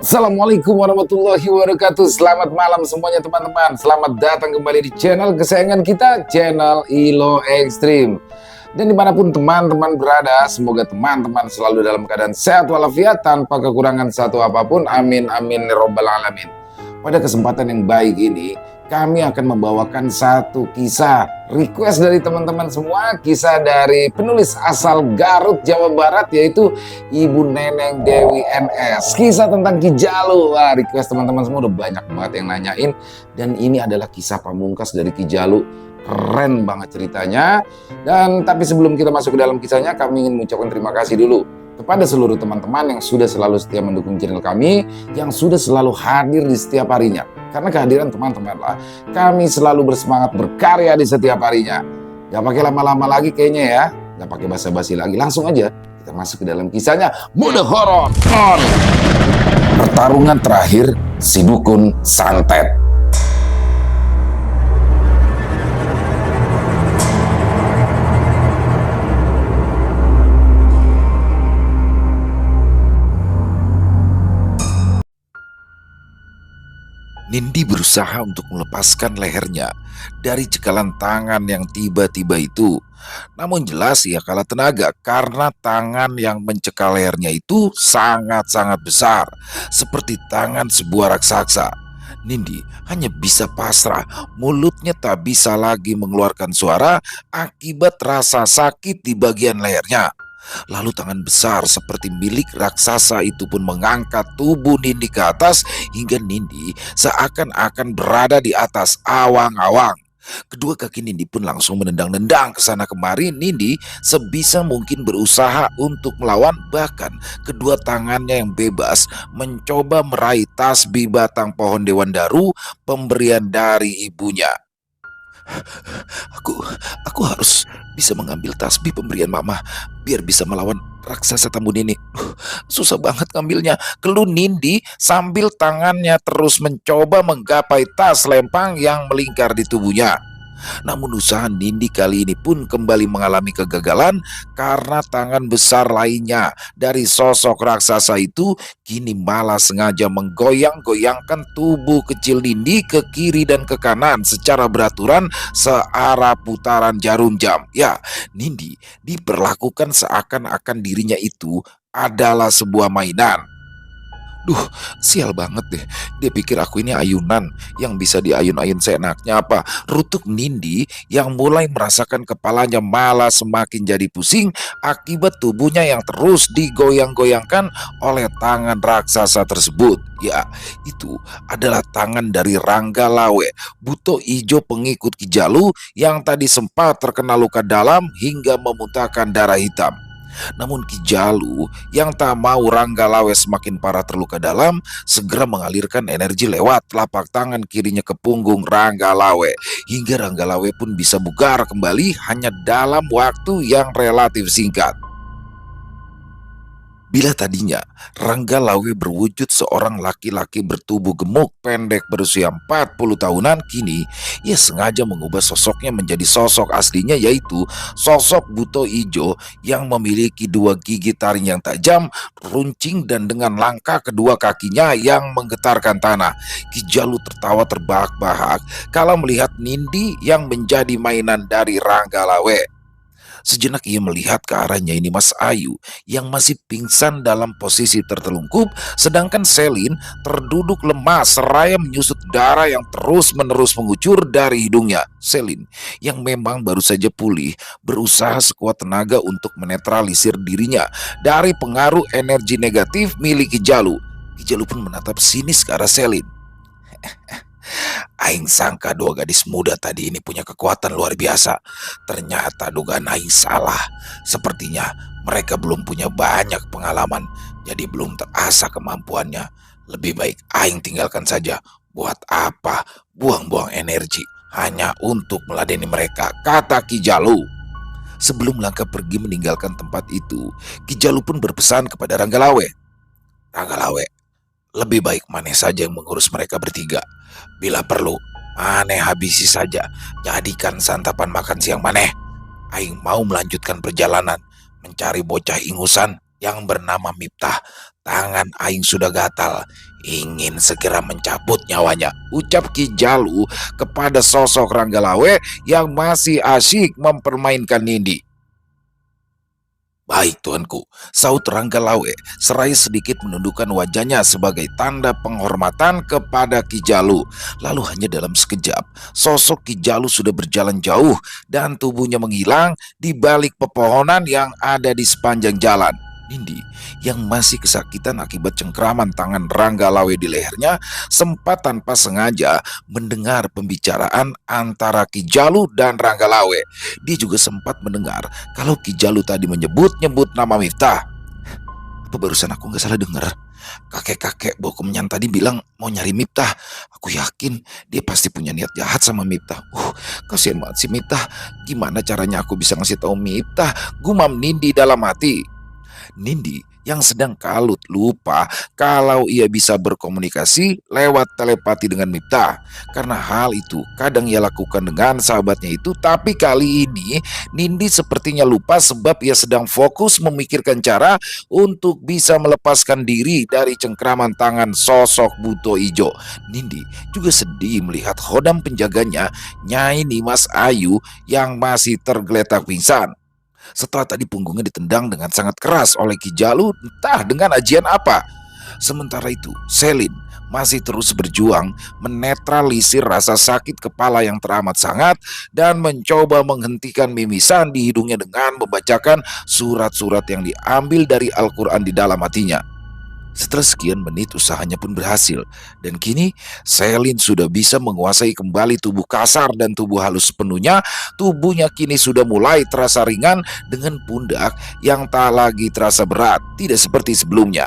Assalamualaikum warahmatullahi wabarakatuh. Selamat malam semuanya teman-teman. Selamat datang kembali di channel kesayangan kita, channel Ilo Ekstrim. Dan dimanapun teman-teman berada, semoga teman-teman selalu dalam keadaan sehat walafiat tanpa kekurangan satu apapun. Amin amin ya robbal alamin. Pada kesempatan yang baik ini, kami akan membawakan satu kisah request dari teman-teman semua, kisah dari penulis asal Garut, Jawa Barat, yaitu Ibu Neneng Dewi NS. Kisah tentang Ki Jalu. Wah, request teman-teman semua udah banyak banget yang nanyain, dan ini adalah kisah pamungkas dari Ki Jalu. Keren banget ceritanya. Dan tapi sebelum kita masuk ke dalam kisahnya, kami ingin mengucapkan terima kasih dulu kepada seluruh teman-teman yang sudah selalu setia mendukung channel kami, yang sudah selalu hadir di setiap harinya. Karena kehadiran teman-teman lah, kami selalu bersemangat berkarya di setiap harinya. Gak pakai lama-lama lagi kayaknya ya, gak pakai basa-basi lagi, langsung aja kita masuk ke dalam kisahnya. Mode horor on. Pertarungan terakhir si dukun santet. Nindi berusaha untuk melepaskan lehernya dari cekalan tangan yang tiba-tiba itu. Namun jelas ia kalah tenaga karena tangan yang mencekal lehernya itu sangat-sangat besar, seperti tangan sebuah raksasa. Nindi hanya bisa pasrah, mulutnya tak bisa lagi mengeluarkan suara akibat rasa sakit di bagian lehernya. Lalu tangan besar seperti milik raksasa itu pun mengangkat tubuh Nindi ke atas hingga Nindi seakan-akan berada di atas awang-awang. Kedua kaki Nindi pun langsung menendang-nendang ke sana kemari. Nindi sebisa mungkin berusaha untuk melawan, bahkan kedua tangannya yang bebas mencoba meraih tasbih batang pohon Dewan Daru pemberian dari ibunya. Aku harus bisa mengambil tasbih pemberian mama biar bisa melawan raksasa Tambun ini. Susah banget ngambilnya, keluh Nindi sambil tangannya terus mencoba menggapai tas lempang yang melingkar di tubuhnya. Namun usaha Nindi kali ini pun kembali mengalami kegagalan karena tangan besar lainnya dari sosok raksasa itu kini malah sengaja menggoyang-goyangkan tubuh kecil Nindi ke kiri dan ke kanan secara beraturan searah putaran jarum jam. Ya, Nindi diperlakukan seakan-akan dirinya itu adalah sebuah mainan. Duh, sial banget deh. Dia pikir aku ini ayunan yang bisa diayun-ayun seenaknya apa. Rutuk Nindi yang mulai merasakan kepalanya malah semakin jadi pusing akibat tubuhnya yang terus digoyang-goyangkan oleh tangan raksasa tersebut. Ya, itu adalah tangan dari Rangga Lawe, buto ijo pengikut Ki Jalu yang tadi sempat terkena luka dalam hingga memuntahkan darah hitam. Namun Ki Jalu yang tak mau Rangga Lawe semakin parah terluka dalam segera mengalirkan energi lewat telapak tangan kirinya ke punggung Rangga Lawe hingga Rangga Lawe pun bisa bugar kembali hanya dalam waktu yang relatif singkat. Bila tadinya Rangga Lawe berwujud seorang laki-laki bertubuh gemuk pendek berusia 40 tahunan, kini ia sengaja mengubah sosoknya menjadi sosok aslinya, yaitu sosok buto ijo yang memiliki dua gigi taring yang tajam, runcing, dan dengan langkah kedua kakinya yang menggetarkan tanah. Ki Jalu tertawa terbahak-bahak kala melihat Nindi yang menjadi mainan dari Rangga Lawe. Sejenak ia melihat ke arahnya ini Mas Ayu yang masih pingsan dalam posisi tertelungkup, sedangkan Selin terduduk lemas seraya menyusut darah yang terus-menerus mengucur dari hidungnya. Selin yang memang baru saja pulih berusaha sekuat tenaga untuk menetralisir dirinya dari pengaruh energi negatif milik Ki Jalu. Ki Jalu pun menatap sinis ke arah Selin. Aing sangka dua gadis muda tadi ini punya kekuatan luar biasa. Ternyata dugaan Aing salah. Sepertinya mereka belum punya banyak pengalaman, jadi belum terasa kemampuannya. Lebih baik Aing tinggalkan saja. Buat apa buang-buang energi hanya untuk meladeni mereka, kata Ki Jalu. Sebelum langkah pergi meninggalkan tempat itu, Ki Jalu pun berpesan kepada Rangga Lawe. Rangga Lawe, lebih baik Maneh saja yang mengurus mereka bertiga. Bila perlu, Maneh habisi saja, jadikan santapan makan siang maneh. Aing mau melanjutkan perjalanan, mencari bocah ingusan yang bernama Miftah. Tangan Aing sudah gatal, ingin segera mencabut nyawanya, ucap Ki Jalu kepada sosok Ranggalawe yang masih asyik mempermainkan Nindi. Baik tuanku, saut Ranggalawe seraya sedikit menundukkan wajahnya sebagai tanda penghormatan kepada Ki Jalu. Lalu hanya dalam sekejap, sosok Ki Jalu sudah berjalan jauh dan tubuhnya menghilang di balik pepohonan yang ada di sepanjang jalan. Nindi yang masih kesakitan akibat cengkraman tangan Ranggalawe di lehernya sempat tanpa sengaja mendengar pembicaraan antara Ki Jalu dan Ranggalawe. Dia juga sempat mendengar kalau Ki Jalu tadi menyebut-nyebut nama Miftah. Apa barusan aku nggak salah dengar? Kakek-kakek Bokumnyan tadi bilang mau nyari Miftah. Aku yakin dia pasti punya niat jahat sama Miftah. Kasihan banget si Miftah. Gimana caranya aku bisa ngasih tahu Miftah? Gumam Nindi dalam hati. Nindi yang sedang kalut lupa kalau ia bisa berkomunikasi lewat telepati dengan Miftah. Karena hal itu kadang ia lakukan dengan sahabatnya itu, tapi kali ini Nindi sepertinya lupa sebab ia sedang fokus memikirkan cara untuk bisa melepaskan diri dari cengkraman tangan sosok Buto Ijo. Nindi juga sedih melihat hodam penjaganya, Nyai Nimas Ayu, yang masih tergeletak pingsan. Setelah tadi punggungnya ditendang dengan sangat keras oleh Ki Jalu, entah dengan ajian apa. Sementara itu, Selin masih terus berjuang menetralisir rasa sakit kepala yang teramat sangat dan mencoba menghentikan mimisan di hidungnya dengan membacakan surat-surat yang diambil dari Al-Quran di dalam hatinya. Setelah sekian menit usahanya pun berhasil, dan kini Selin sudah bisa menguasai kembali tubuh kasar dan tubuh halus sepenuhnya. Tubuhnya kini sudah mulai terasa ringan dengan pundak yang tak lagi terasa berat, tidak seperti sebelumnya.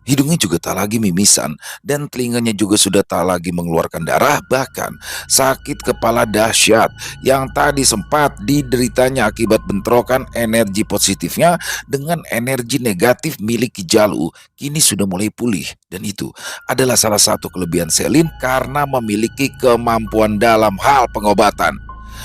Hidungnya juga tak lagi mimisan dan telinganya juga sudah tak lagi mengeluarkan darah. Bahkan sakit kepala dahsyat yang tadi sempat dideritanya akibat bentrokan energi positifnya dengan energi negatif milik Ki Jalu kini sudah mulai pulih. Dan itu adalah salah satu kelebihan Selin karena memiliki kemampuan dalam hal pengobatan.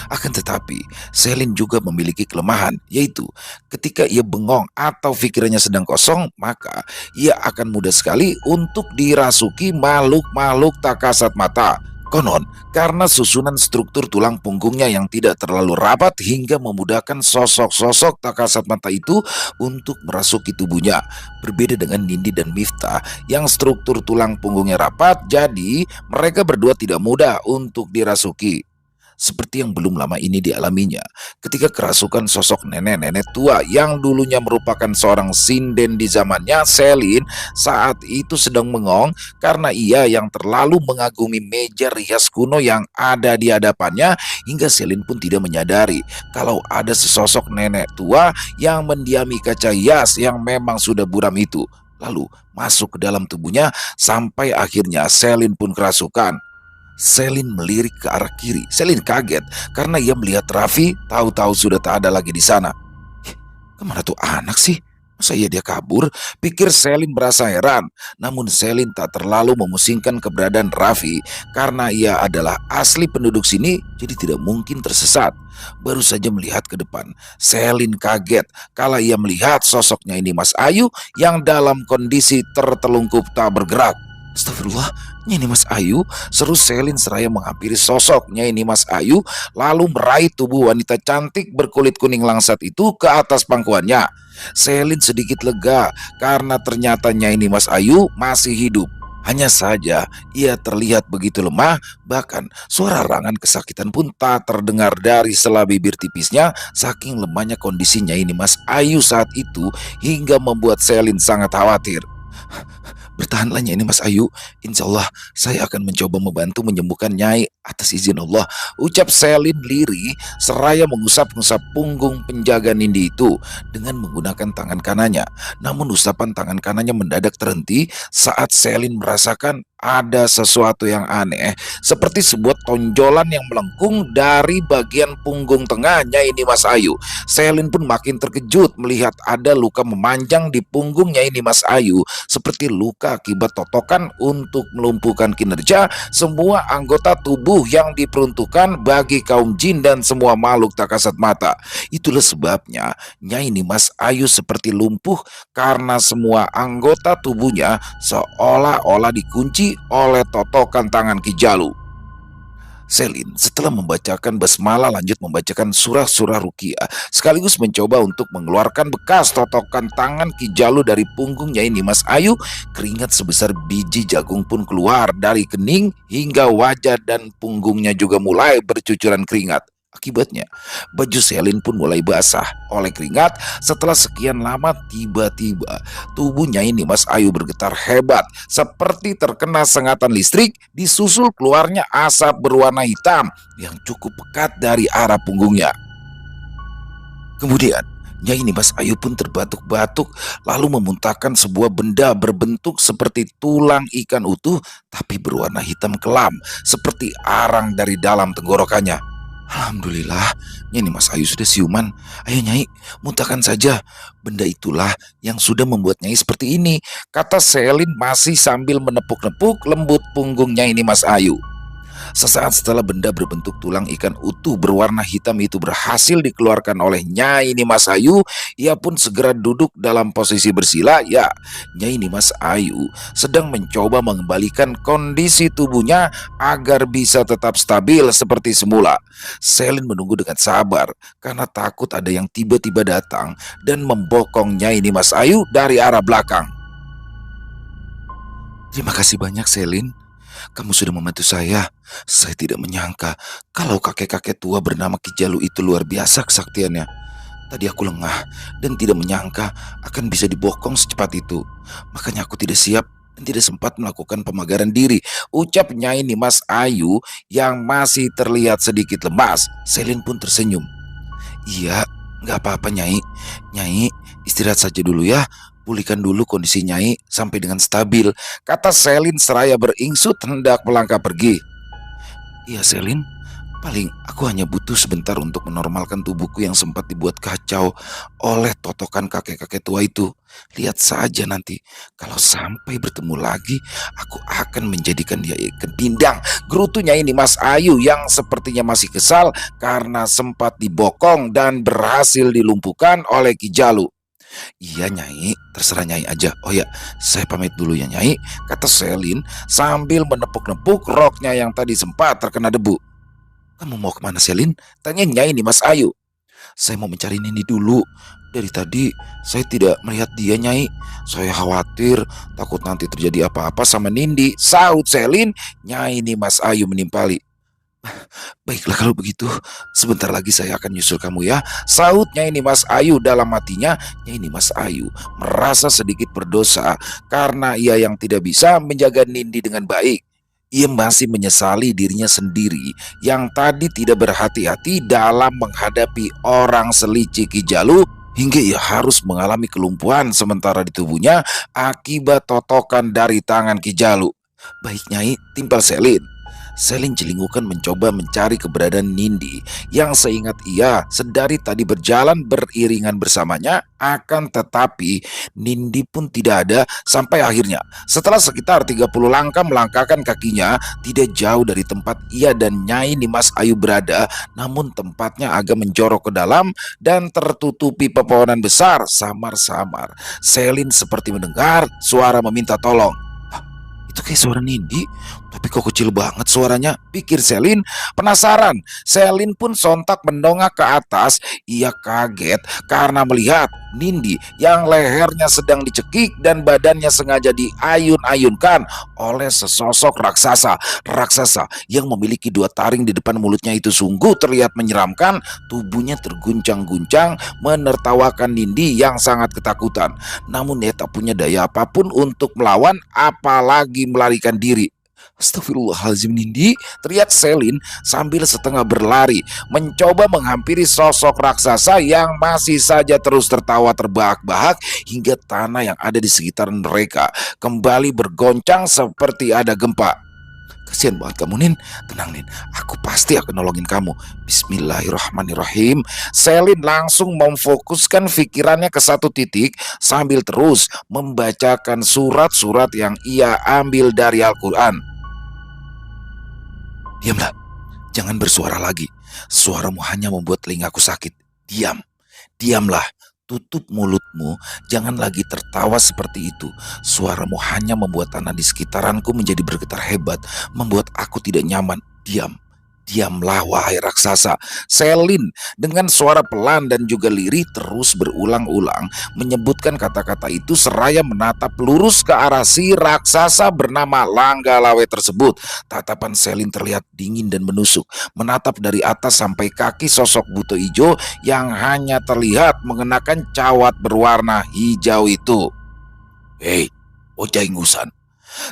Akan tetapi, Selin juga memiliki kelemahan, yaitu ketika ia bengong atau pikirannya sedang kosong, maka ia akan mudah sekali untuk dirasuki makhluk-makhluk tak kasat mata. Konon, karena susunan struktur tulang punggungnya yang tidak terlalu rapat hingga memudahkan sosok-sosok tak kasat mata itu untuk merasuki tubuhnya. Berbeda dengan Nindi dan Miftah yang struktur tulang punggungnya rapat, jadi mereka berdua tidak mudah untuk dirasuki. Seperti yang belum lama ini dialaminya ketika kerasukan sosok nenek-nenek tua yang dulunya merupakan seorang sinden di zamannya. Selin saat itu sedang mengong karena ia yang terlalu mengagumi meja rias kuno yang ada di hadapannya, hingga Selin pun tidak menyadari kalau ada sesosok nenek tua yang mendiami kaca hias yang memang sudah buram itu lalu masuk ke dalam tubuhnya sampai akhirnya Selin pun kerasukan. Selin melirik ke arah kiri. Selin kaget karena ia melihat Raffi tahu-tahu sudah tak ada lagi di sana. Kemana tuh anak sih? Masa iya dia kabur? Pikir Selin berasa heran. Namun Selin tak terlalu memusingkan keberadaan Raffi karena ia adalah asli penduduk sini, jadi tidak mungkin tersesat. Baru saja melihat ke depan, Selin kaget kala ia melihat sosoknya ini Mas Ayu yang dalam kondisi tertelungkup tak bergerak. Astagfirullah, Nyai Mas Ayu, seru Selin seraya menghampiri sosok Nyai Mas Ayu lalu meraih tubuh wanita cantik berkulit kuning langsat itu ke atas pangkuannya. Selin sedikit lega karena ternyata Nyai Mas Ayu masih hidup. Hanya saja ia terlihat begitu lemah, bahkan suara rangan kesakitan pun tak terdengar dari sela bibir tipisnya saking lemahnya kondisi Nyai Mas Ayu saat itu hingga membuat Selin sangat khawatir. Bertahanlah Nyai Mas Ayu, insya Allah saya akan mencoba membantu menyembuhkan Nyai. Atas izin Allah, ucap Selin lirih seraya mengusap-ngusap punggung penjaga Nindi itu dengan menggunakan tangan kanannya. Namun usapan tangan kanannya mendadak terhenti saat Selin merasakan ada sesuatu yang aneh, seperti sebuah tonjolan yang melengkung dari bagian punggung tengahnya ini Mas Ayu. Selin pun makin terkejut melihat ada luka memanjang di punggungnya ini Mas Ayu, seperti luka akibat totokan untuk melumpuhkan kinerja semua anggota tubuh yang diperuntukkan bagi kaum jin dan semua makhluk tak kasat mata. Itulah sebabnya Nyai Nimas Ayu seperti lumpuh karena semua anggota tubuhnya seolah-olah dikunci oleh totokan tangan Ki Jalu. Selin setelah membacakan basmalah lanjut membacakan surah-surah ruqyah sekaligus mencoba untuk mengeluarkan bekas totokan tangan Ki Jalu dari punggungnya ini Mas Ayu. Keringat sebesar biji jagung pun keluar dari kening hingga wajah dan punggungnya juga mulai bercucuran keringat. Akibatnya, baju Selin pun mulai basah oleh keringat. Setelah sekian lama, tiba-tiba tubuhnya ini Mas Ayu bergetar hebat, seperti terkena sengatan listrik, disusul keluarnya asap berwarna hitam yang cukup pekat dari arah punggungnya. Kemudian, Nyai Nimas Ayu pun terbatuk-batuk lalu memuntahkan sebuah benda berbentuk seperti tulang ikan utuh tapi berwarna hitam kelam seperti arang dari dalam tenggorokannya. Alhamdulillah, Nyai Nimas Ayu sudah siuman. Ayo Nyai, muntahkan saja. Benda itulah yang sudah membuat Nyai seperti ini, kata Selin masih sambil menepuk-nepuk lembut punggung Nyai Nimas Ayu. Sesaat setelah benda berbentuk tulang ikan utuh berwarna hitam itu berhasil dikeluarkan oleh Nyai Nimas Ayu, ia pun segera duduk dalam posisi bersila. Ya, Nyai Nimas Ayu sedang mencoba mengembalikan kondisi tubuhnya agar bisa tetap stabil seperti semula. Selin menunggu dengan sabar karena takut ada yang tiba-tiba datang dan membokong Nyai Nimas Ayu dari arah belakang. Terima kasih banyak Selin. Kamu sudah membantu saya. Saya tidak menyangka kalau kakek-kakek tua bernama Ki Jalu itu luar biasa kesaktiannya. Tadi aku lengah dan tidak menyangka akan bisa dibokong secepat itu. Makanya aku tidak siap dan tidak sempat melakukan pemagaran diri, ucap Nyai Nimas Ayu yang masih terlihat sedikit lemas. Selin pun tersenyum. Iya, nggak apa-apa Nyai. Nyai, istirahat saja dulu ya. Pulihkan dulu kondisi Nyai sampai dengan stabil, kata Selin seraya beringsut hendak melangkah pergi. Iya Selin, paling aku hanya butuh sebentar untuk menormalkan tubuhku yang sempat dibuat kacau oleh totokan kakek-kakek tua itu. Lihat saja nanti, kalau sampai bertemu lagi, aku akan menjadikan dia ikan pindang, gerutu Nyai Nimas Ayu yang sepertinya masih kesal karena sempat dibokong dan berhasil dilumpuhkan oleh Ki Jalu. Iya Nyai, terserah Nyai aja. Oh ya, saya pamit dulu ya Nyai, kata Selin sambil menepuk-nepuk roknya yang tadi sempat terkena debu. Kamu mau kemana Selin? Tanya Nyai Nimas Ayu. Saya mau mencari Nindi dulu. Dari tadi saya tidak melihat dia Nyai. Saya khawatir takut nanti terjadi apa-apa sama Nindi, sahut Selin. Nyai Nimas Ayu menimpali. Baiklah kalau begitu, sebentar lagi saya akan nyusul kamu ya, sahut Nyai Nimas Ayu dalam hatinya. Nyai Nimas Ayu merasa sedikit berdosa karena ia yang tidak bisa menjaga Nindi dengan baik. Ia masih menyesali dirinya sendiri yang tadi tidak berhati-hati dalam menghadapi orang selicik Ki Jalu hingga ia harus mengalami kelumpuhan sementara di tubuhnya akibat totokan dari tangan Ki Jalu. Baik Nyai, timpal Selin. Selin celingukan mencoba mencari keberadaan Nindi yang seingat ia sedari tadi berjalan beriringan bersamanya, akan tetapi Nindi pun tidak ada sampai akhirnya setelah sekitar 30 langkah melangkahkan kakinya tidak jauh dari tempat ia dan Nyai Nimas Ayu berada, namun tempatnya agak menjorok ke dalam dan tertutupi pepohonan besar. Samar-samar Selin seperti mendengar suara meminta tolong. Itu kayak suara Nindi, tapi kok kecil banget suaranya, pikir Selin. Penasaran, Selin pun sontak mendongak ke atas. Ia kaget karena melihat Nindi yang lehernya sedang dicekik dan badannya sengaja diayun-ayunkan oleh sesosok raksasa. Raksasa yang memiliki 2 taring di depan mulutnya itu sungguh terlihat menyeramkan. Tubuhnya terguncang-guncang menertawakan Nindi yang sangat ketakutan. Namun dia tak punya daya apapun untuk melawan, apalagi melarikan diri. Astagfirullahaladzim Nindi, teriak Selin sambil setengah berlari, mencoba menghampiri sosok raksasa yang masih saja terus tertawa terbahak-bahak hingga tanah yang ada di sekitar mereka kembali bergoncang seperti ada gempa. Kasihan banget kamu Nin, tenang Nin, aku pasti akan nolongin kamu. Bismillahirrahmanirrahim. Selin langsung memfokuskan pikirannya ke satu titik sambil terus membacakan surat-surat yang ia ambil dari Al-Quran. Diamlah, jangan bersuara lagi. Suaramu hanya membuat telingaku sakit. Diam, diamlah. Tutup mulutmu, jangan lagi tertawa seperti itu. Suaramu hanya membuat tanah di sekitaranku menjadi bergetar hebat, membuat aku tidak nyaman. Diam, diamlah wahai raksasa. Selin dengan suara pelan dan juga lirih terus berulang-ulang menyebutkan kata-kata itu seraya menatap lurus ke arah si raksasa bernama Langgalawe tersebut. Tatapan Selin terlihat dingin dan menusuk, menatap dari atas sampai kaki sosok buto ijo yang hanya terlihat mengenakan cawat berwarna hijau itu. Hei, bocah ingusan,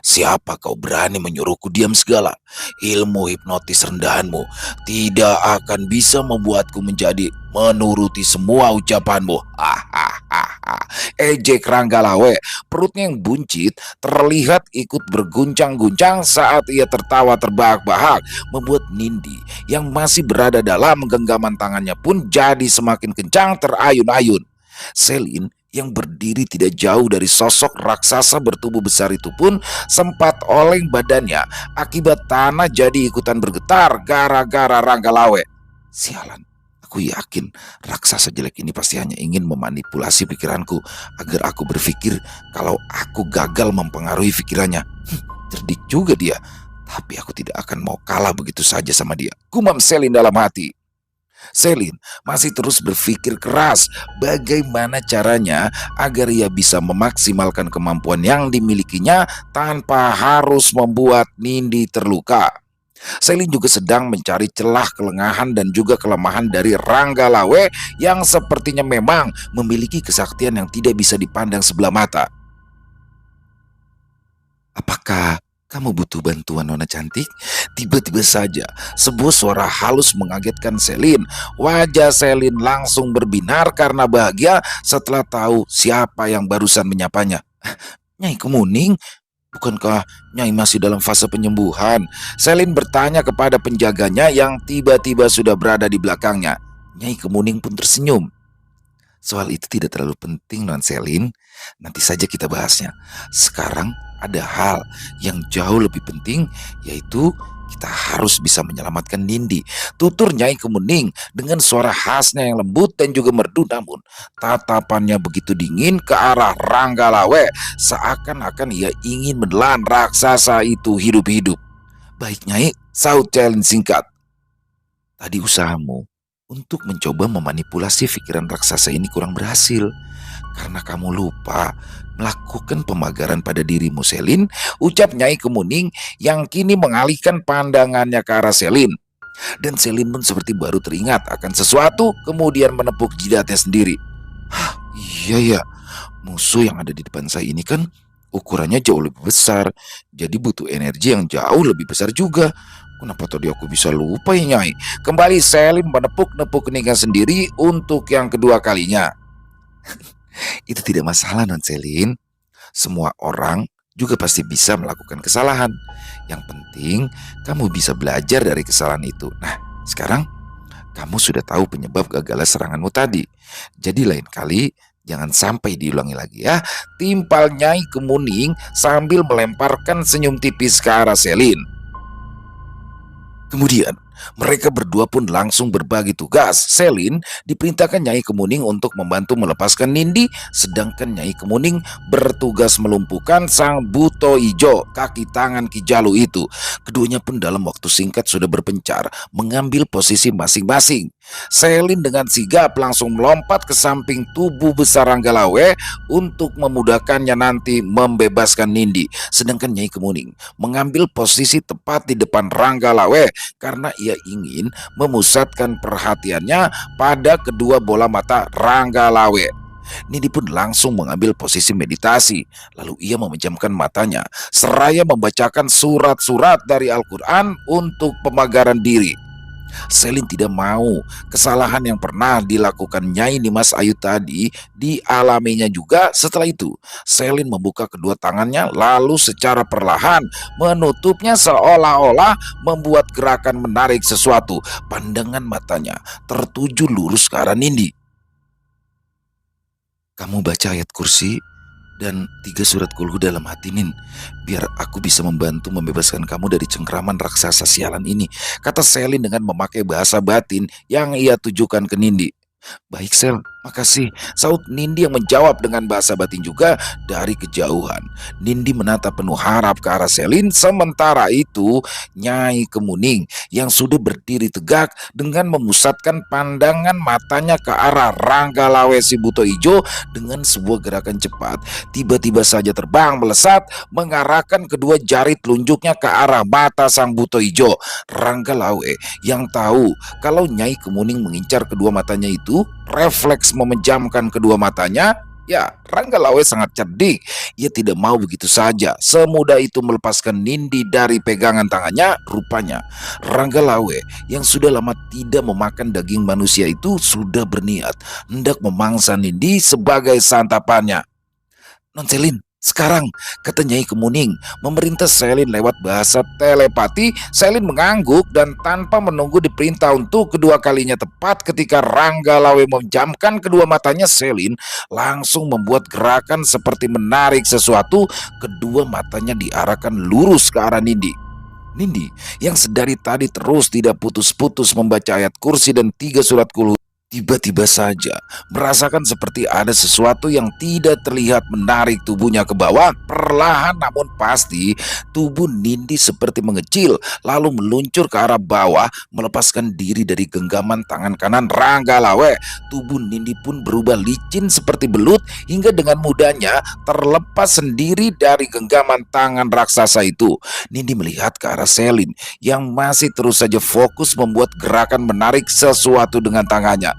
siapa kau berani menyuruhku diam segala? Ilmu hipnotis rendahanmu tidak akan bisa membuatku menjadi menuruti semua ucapanmu. Hahaha. Ejek Ranggalawe, perutnya yang buncit terlihat ikut berguncang-guncang saat ia tertawa terbahak-bahak, membuat Nindi yang masih berada dalam genggaman tangannya pun jadi semakin kencang terayun-ayun. Selin yang berdiri tidak jauh dari sosok raksasa bertubuh besar itu pun sempat oleng badannya akibat tanah jadi ikutan bergetar gara-gara Ranggalawe. Sialan, aku yakin raksasa jelek ini pasti hanya ingin memanipulasi pikiranku agar aku berpikir kalau aku gagal mempengaruhi pikirannya. Cerdik juga dia, tapi aku tidak akan mau kalah begitu saja sama dia, gumam Selin dalam hati. Selin masih terus berpikir keras bagaimana caranya agar ia bisa memaksimalkan kemampuan yang dimilikinya tanpa harus membuat Nindi terluka. Selin juga sedang mencari celah kelengahan dan juga kelemahan dari Ranggalawe yang sepertinya memang memiliki kesaktian yang tidak bisa dipandang sebelah mata. Apakah kamu butuh bantuan Nona cantik? Tiba-tiba saja sebuah suara halus mengagetkan Selin. Wajah Selin langsung berbinar karena bahagia setelah tahu siapa yang barusan menyapanya. Nyai Kemuning, bukankah Nyai masih dalam fase penyembuhan? Selin bertanya kepada penjaganya yang tiba-tiba sudah berada di belakangnya. Nyai Kemuning pun tersenyum. Soal itu tidak terlalu penting Non Selin, nanti saja kita bahasnya. Sekarang ada hal yang jauh lebih penting, yaitu kita harus bisa menyelamatkan Nindi. Tutur Nyai Kemuning dengan suara khasnya yang lembut dan juga merdu, namun tatapannya begitu dingin ke arah Ranggalawe, seakan-akan ia ingin menelan raksasa itu hidup-hidup. Baik Nyai, saut Selin singkat. Tadi usahamu untuk mencoba memanipulasi pikiran raksasa ini kurang berhasil karena kamu lupa melakukan pemagaran pada dirimu Selin, ucap Nyai Kemuning yang kini mengalihkan pandangannya ke arah Selin. Dan Selin pun seperti baru teringat akan sesuatu, kemudian menepuk jidatnya sendiri. Hah, iya ya, musuh yang ada di depan saya ini kan ukurannya jauh lebih besar, jadi butuh energi yang jauh lebih besar juga. Kenapa tadi aku bisa lupa ya Nyai? Kembali Selin menepuk-nepuk keningnya sendiri untuk yang kedua kalinya. Itu tidak masalah Non Selin. Semua orang juga pasti bisa melakukan kesalahan. Yang penting kamu bisa belajar dari kesalahan itu. Nah, sekarang kamu sudah tahu penyebab gagalnya seranganmu tadi. Jadi lain kali jangan sampai diulangi lagi ya. Timpal Nyai Kemuning sambil melemparkan senyum tipis ke arah Selin. Kemudian mereka berdua pun langsung berbagi tugas. Selin diperintahkan Nyai Kemuning untuk membantu melepaskan Nindi, sedangkan Nyai Kemuning bertugas melumpuhkan sang buto ijo kaki tangan Ki Jalu itu. Keduanya pun dalam waktu singkat sudah berpencar mengambil posisi masing-masing. Selin dengan sigap langsung melompat ke samping tubuh besar Ranggalawe untuk memudahkannya nanti membebaskan Nindi, sedangkan Nyai Kemuning mengambil posisi tepat di depan Ranggalawe karena ia ingin memusatkan perhatiannya pada kedua bola mata Ranggalawe. Nindi pun langsung mengambil posisi meditasi. Lalu ia memejamkan matanya, seraya membacakan surat-surat dari Al-Quran untuk pemagaran diri. Selin tidak mau kesalahan yang pernah dilakukan Nyai Nimas Ayu tadi dialaminya juga. Setelah itu, Selin membuka kedua tangannya lalu secara perlahan menutupnya seolah-olah membuat gerakan menarik sesuatu. Pandangan matanya tertuju lurus ke arah Nindi. Kamu baca ayat kursi dan 3 surat kulhu dalam hati, Nin. Biar aku bisa membantu membebaskan kamu dari cengkraman raksasa sialan ini, kata Selin dengan memakai bahasa batin yang ia tujukan ke Nindi. Baik Sel, makasih, saut Nindi yang menjawab dengan bahasa batin juga dari kejauhan. Nindi menatap penuh harap ke arah Selin. Sementara itu Nyai Kemuning yang sudah berdiri tegak dengan memusatkan pandangan matanya ke arah Ranggalawe si Buto Ijo dengan sebuah gerakan cepat tiba-tiba saja terbang melesat mengarahkan kedua jari telunjuknya ke arah mata sang Buto Ijo. Ranggalawe yang tahu kalau Nyai Kemuning mengincar kedua matanya itu refleks memejamkan kedua matanya. Ya, Ranggalawe sangat cerdik. Ia tidak mau begitu saja semudah itu melepaskan Nindi dari pegangan tangannya. Rupanya Ranggalawe yang sudah lama tidak memakan daging manusia itu sudah berniat hendak memangsa Nindi sebagai santapannya. Non Selin, sekarang, kata Nyai Kemuning memerintah Selin lewat bahasa telepati. Selin mengangguk dan tanpa menunggu diperintah untuk kedua kalinya tepat ketika Ranggalawe memejamkan kedua matanya, Selin langsung membuat gerakan seperti menarik sesuatu. Kedua matanya diarahkan lurus ke arah Nindi. Nindi yang sedari tadi terus tidak putus-putus membaca ayat kursi dan 3 surat kulhu tiba-tiba saja merasakan seperti ada sesuatu yang tidak terlihat menarik tubuhnya ke bawah. Perlahan namun pasti tubuh Nindi seperti mengecil lalu meluncur ke arah bawah melepaskan diri dari genggaman tangan kanan Ranggalawe. Tubuh Nindi pun berubah licin seperti belut hingga dengan mudahnya terlepas sendiri dari genggaman tangan raksasa itu. Nindi melihat ke arah Selin yang masih terus saja fokus membuat gerakan menarik sesuatu dengan tangannya.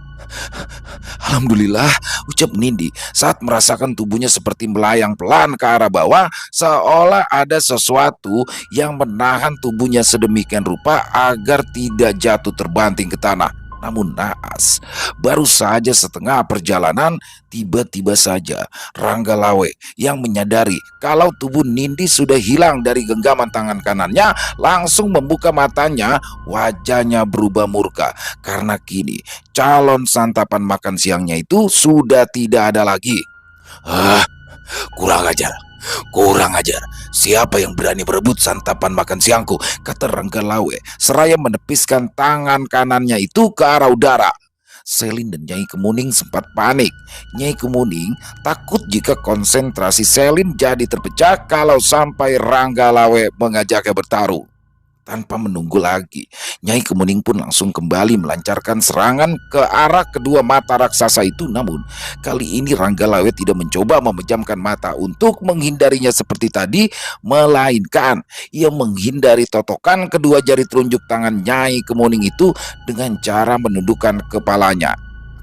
Alhamdulillah, ucap Nindi saat merasakan tubuhnya seperti melayang pelan ke arah bawah, seolah ada sesuatu yang menahan tubuhnya sedemikian rupa agar tidak jatuh terbanting ke tanah. Namun naas, baru saja setengah perjalanan, tiba-tiba saja Ranggalawe yang menyadari kalau tubuh Nindi sudah hilang dari genggaman tangan kanannya langsung membuka matanya. Wajahnya berubah murka karena kini calon santapan makan siangnya itu sudah tidak ada lagi. Kurang ajar. Kurang ajar, siapa yang berani berebut santapan makan siangku, kata Ranggalawe seraya menepiskan tangan kanannya itu ke arah udara. Selin dan Nyai Kemuning sempat panik. Nyai Kemuning takut jika konsentrasi Selin jadi terpecah kalau sampai Ranggalawe mengajaknya bertarung. Tanpa menunggu lagi, Nyai Kemuning pun langsung kembali melancarkan serangan ke arah kedua mata raksasa itu. Namun kali ini Ranggalawe tidak mencoba memejamkan mata untuk menghindarinya seperti tadi, melainkan ia menghindari totokan kedua jari telunjuk tangan Nyai Kemuning itu dengan cara menundukkan kepalanya.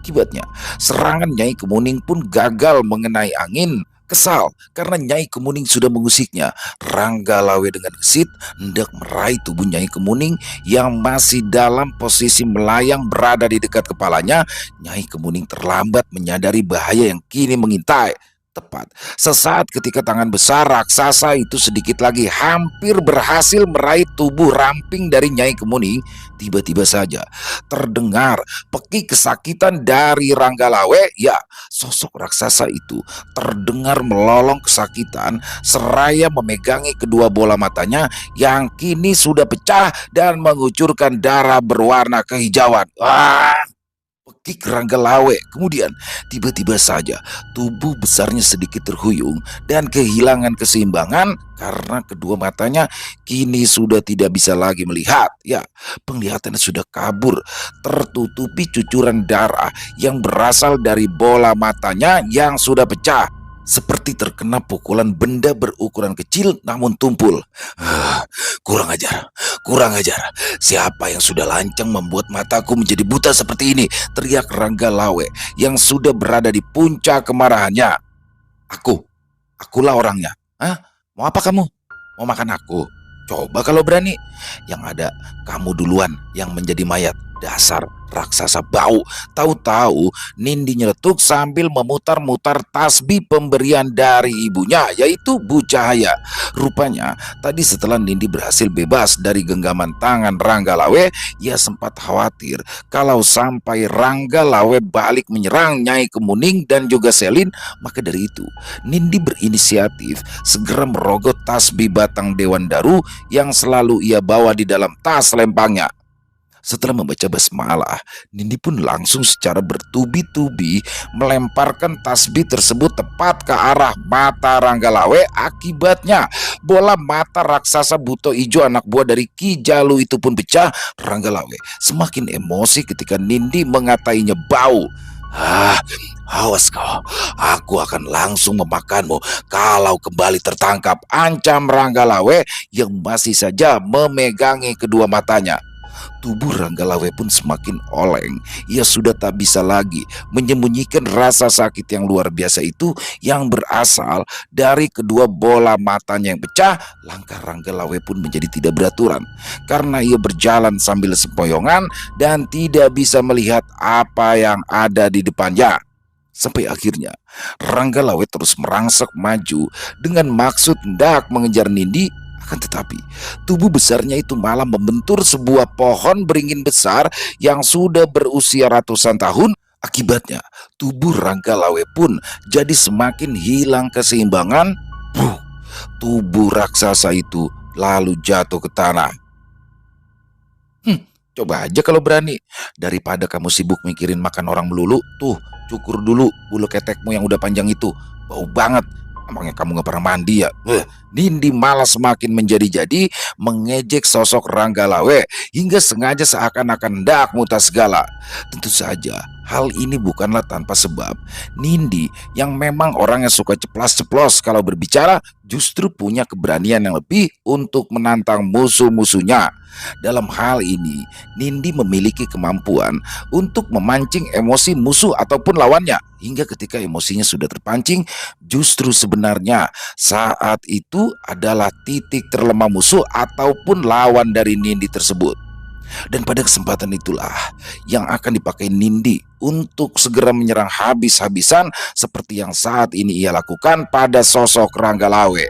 Akibatnya serangan Nyai Kemuning pun gagal mengenai angin. Kesal karena Nyai Kemuning sudah mengusiknya, Ranggalawe dengan gesit hendak meraih tubuh Nyai Kemuning yang masih dalam posisi melayang berada di dekat kepalanya. Nyai Kemuning terlambat menyadari bahaya yang kini mengintai. Tepat sesaat ketika tangan besar raksasa itu sedikit lagi hampir berhasil meraih tubuh ramping dari Nyai Kemuning, tiba-tiba saja terdengar pekik kesakitan dari Ranggalawe. Ya, sosok raksasa itu terdengar melolong kesakitan seraya memegangi kedua bola matanya yang kini sudah pecah dan mengucurkan darah berwarna kehijauan. Pekik Ranggalawe kemudian tiba-tiba saja tubuh besarnya sedikit terhuyung dan kehilangan keseimbangan karena kedua matanya kini sudah tidak bisa lagi melihat. Ya, penglihatannya sudah kabur, tertutupi cucuran darah yang berasal dari bola matanya yang sudah pecah. seperti terkena pukulan benda berukuran kecil namun tumpul. "Ah, kurang ajar, kurang ajar. Siapa yang sudah lancang membuat mataku menjadi buta seperti ini?" teriak Rangga Lawe yang sudah berada di puncak kemarahannya. "Aku, akulah orangnya. Hah? Mau apa kamu? Mau makan aku? Coba kalau berani. Yang ada kamu duluan yang menjadi mayat. Dasar raksasa bau." Tahu-tahu Nindi nyeletuk sambil memutar-mutar tasbih pemberian dari ibunya, yaitu Bu Cahaya. Rupanya tadi setelah Nindi berhasil bebas dari genggaman tangan Rangga Lawe, ia sempat khawatir kalau sampai Rangga Lawe balik menyerang Nyai Kemuning dan juga Selin. Maka dari itu Nindi berinisiatif segera merogoh tasbih batang Dewan Daru yang selalu ia bawa di dalam tas lempangnya. Setelah membaca basmalah, Nindi pun langsung secara bertubi-tubi melemparkan tasbih tersebut tepat ke arah mata Rangga Lawe. Akibatnya bola mata raksasa buto ijo anak buah dari Ki Jalu itu pun pecah. Rangga Lawe semakin emosi ketika Nindi mengatainya bau. "Ah, awas kau, aku akan langsung memakanmu kalau kembali tertangkap," ancam Rangga Lawe yang masih saja memegangi kedua matanya. Tubuh Rangga Lawe pun semakin oleng. Ia sudah tak bisa lagi menyembunyikan rasa sakit yang luar biasa itu yang berasal dari kedua bola matanya yang pecah. Langkah Rangga Lawe pun menjadi tidak beraturan karena ia berjalan sambil sempoyongan dan tidak bisa melihat apa yang ada di depannya. Sampai akhirnya Rangga Lawe terus merangsek maju dengan maksud hendak mengejar Nindi. Akan tetapi tubuh besarnya itu malah membentur sebuah pohon beringin besar yang sudah berusia ratusan tahun. Akibatnya tubuh Rangga Lawe pun jadi semakin hilang keseimbangan. Puh, tubuh raksasa itu lalu jatuh ke tanah. "Hmm, coba aja kalau berani. Daripada kamu sibuk mikirin makan orang melulu, tuh cukur dulu bulu ketekmu yang udah panjang itu. Bau banget. Emangnya kamu gak pernah mandi ya?" Nindi malah semakin menjadi-jadi mengejek sosok Rangga Lawe hingga sengaja seakan-akan hendak muntah segala. Tentu saja hal ini bukanlah tanpa sebab. Nindi yang memang orang yang suka ceplas-ceplos kalau berbicara justru punya keberanian yang lebih untuk menantang musuh-musuhnya. Dalam hal ini, Nindi memiliki kemampuan untuk memancing emosi musuh ataupun lawannya. Hingga ketika emosinya sudah terpancing, justru sebenarnya saat itu adalah titik terlemah musuh ataupun lawan dari Nindi tersebut. Dan pada kesempatan itulah yang akan dipakai Nindi untuk segera menyerang habis-habisan seperti yang saat ini ia lakukan pada sosok Rangga Lawe.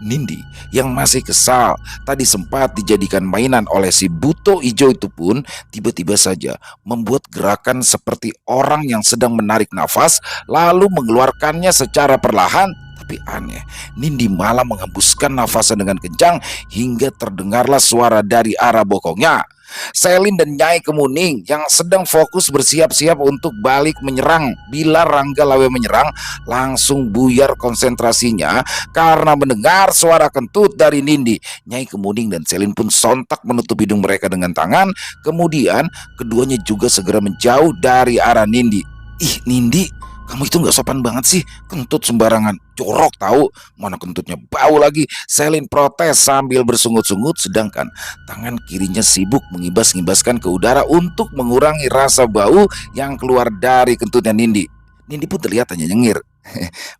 Nindi yang masih kesal tadi sempat dijadikan mainan oleh si buto ijo itu pun tiba-tiba saja membuat gerakan seperti orang yang sedang menarik nafas lalu mengeluarkannya secara perlahan. Tapi aneh, Nindi malah menghembuskan nafasnya dengan kencang hingga terdengarlah suara dari arah bokongnya. Selin dan Nyai Kemuning yang sedang fokus bersiap-siap untuk balik menyerang bila Rangga Lawe menyerang langsung buyar konsentrasinya karena mendengar suara kentut dari Nindi. Nyai Kemuning dan Selin pun sontak menutup hidung mereka dengan tangan. Kemudian keduanya juga segera menjauh dari arah Nindi. "Ih Nindi, kamu itu gak sopan banget sih, kentut sembarangan, jorok tahu, mana kentutnya bau lagi," Selin protes sambil bersungut-sungut sedangkan tangan kirinya sibuk mengibas-ngibaskan ke udara untuk mengurangi rasa bau yang keluar dari kentutnya Nindi. Nindi pun terlihat hanya nyengir.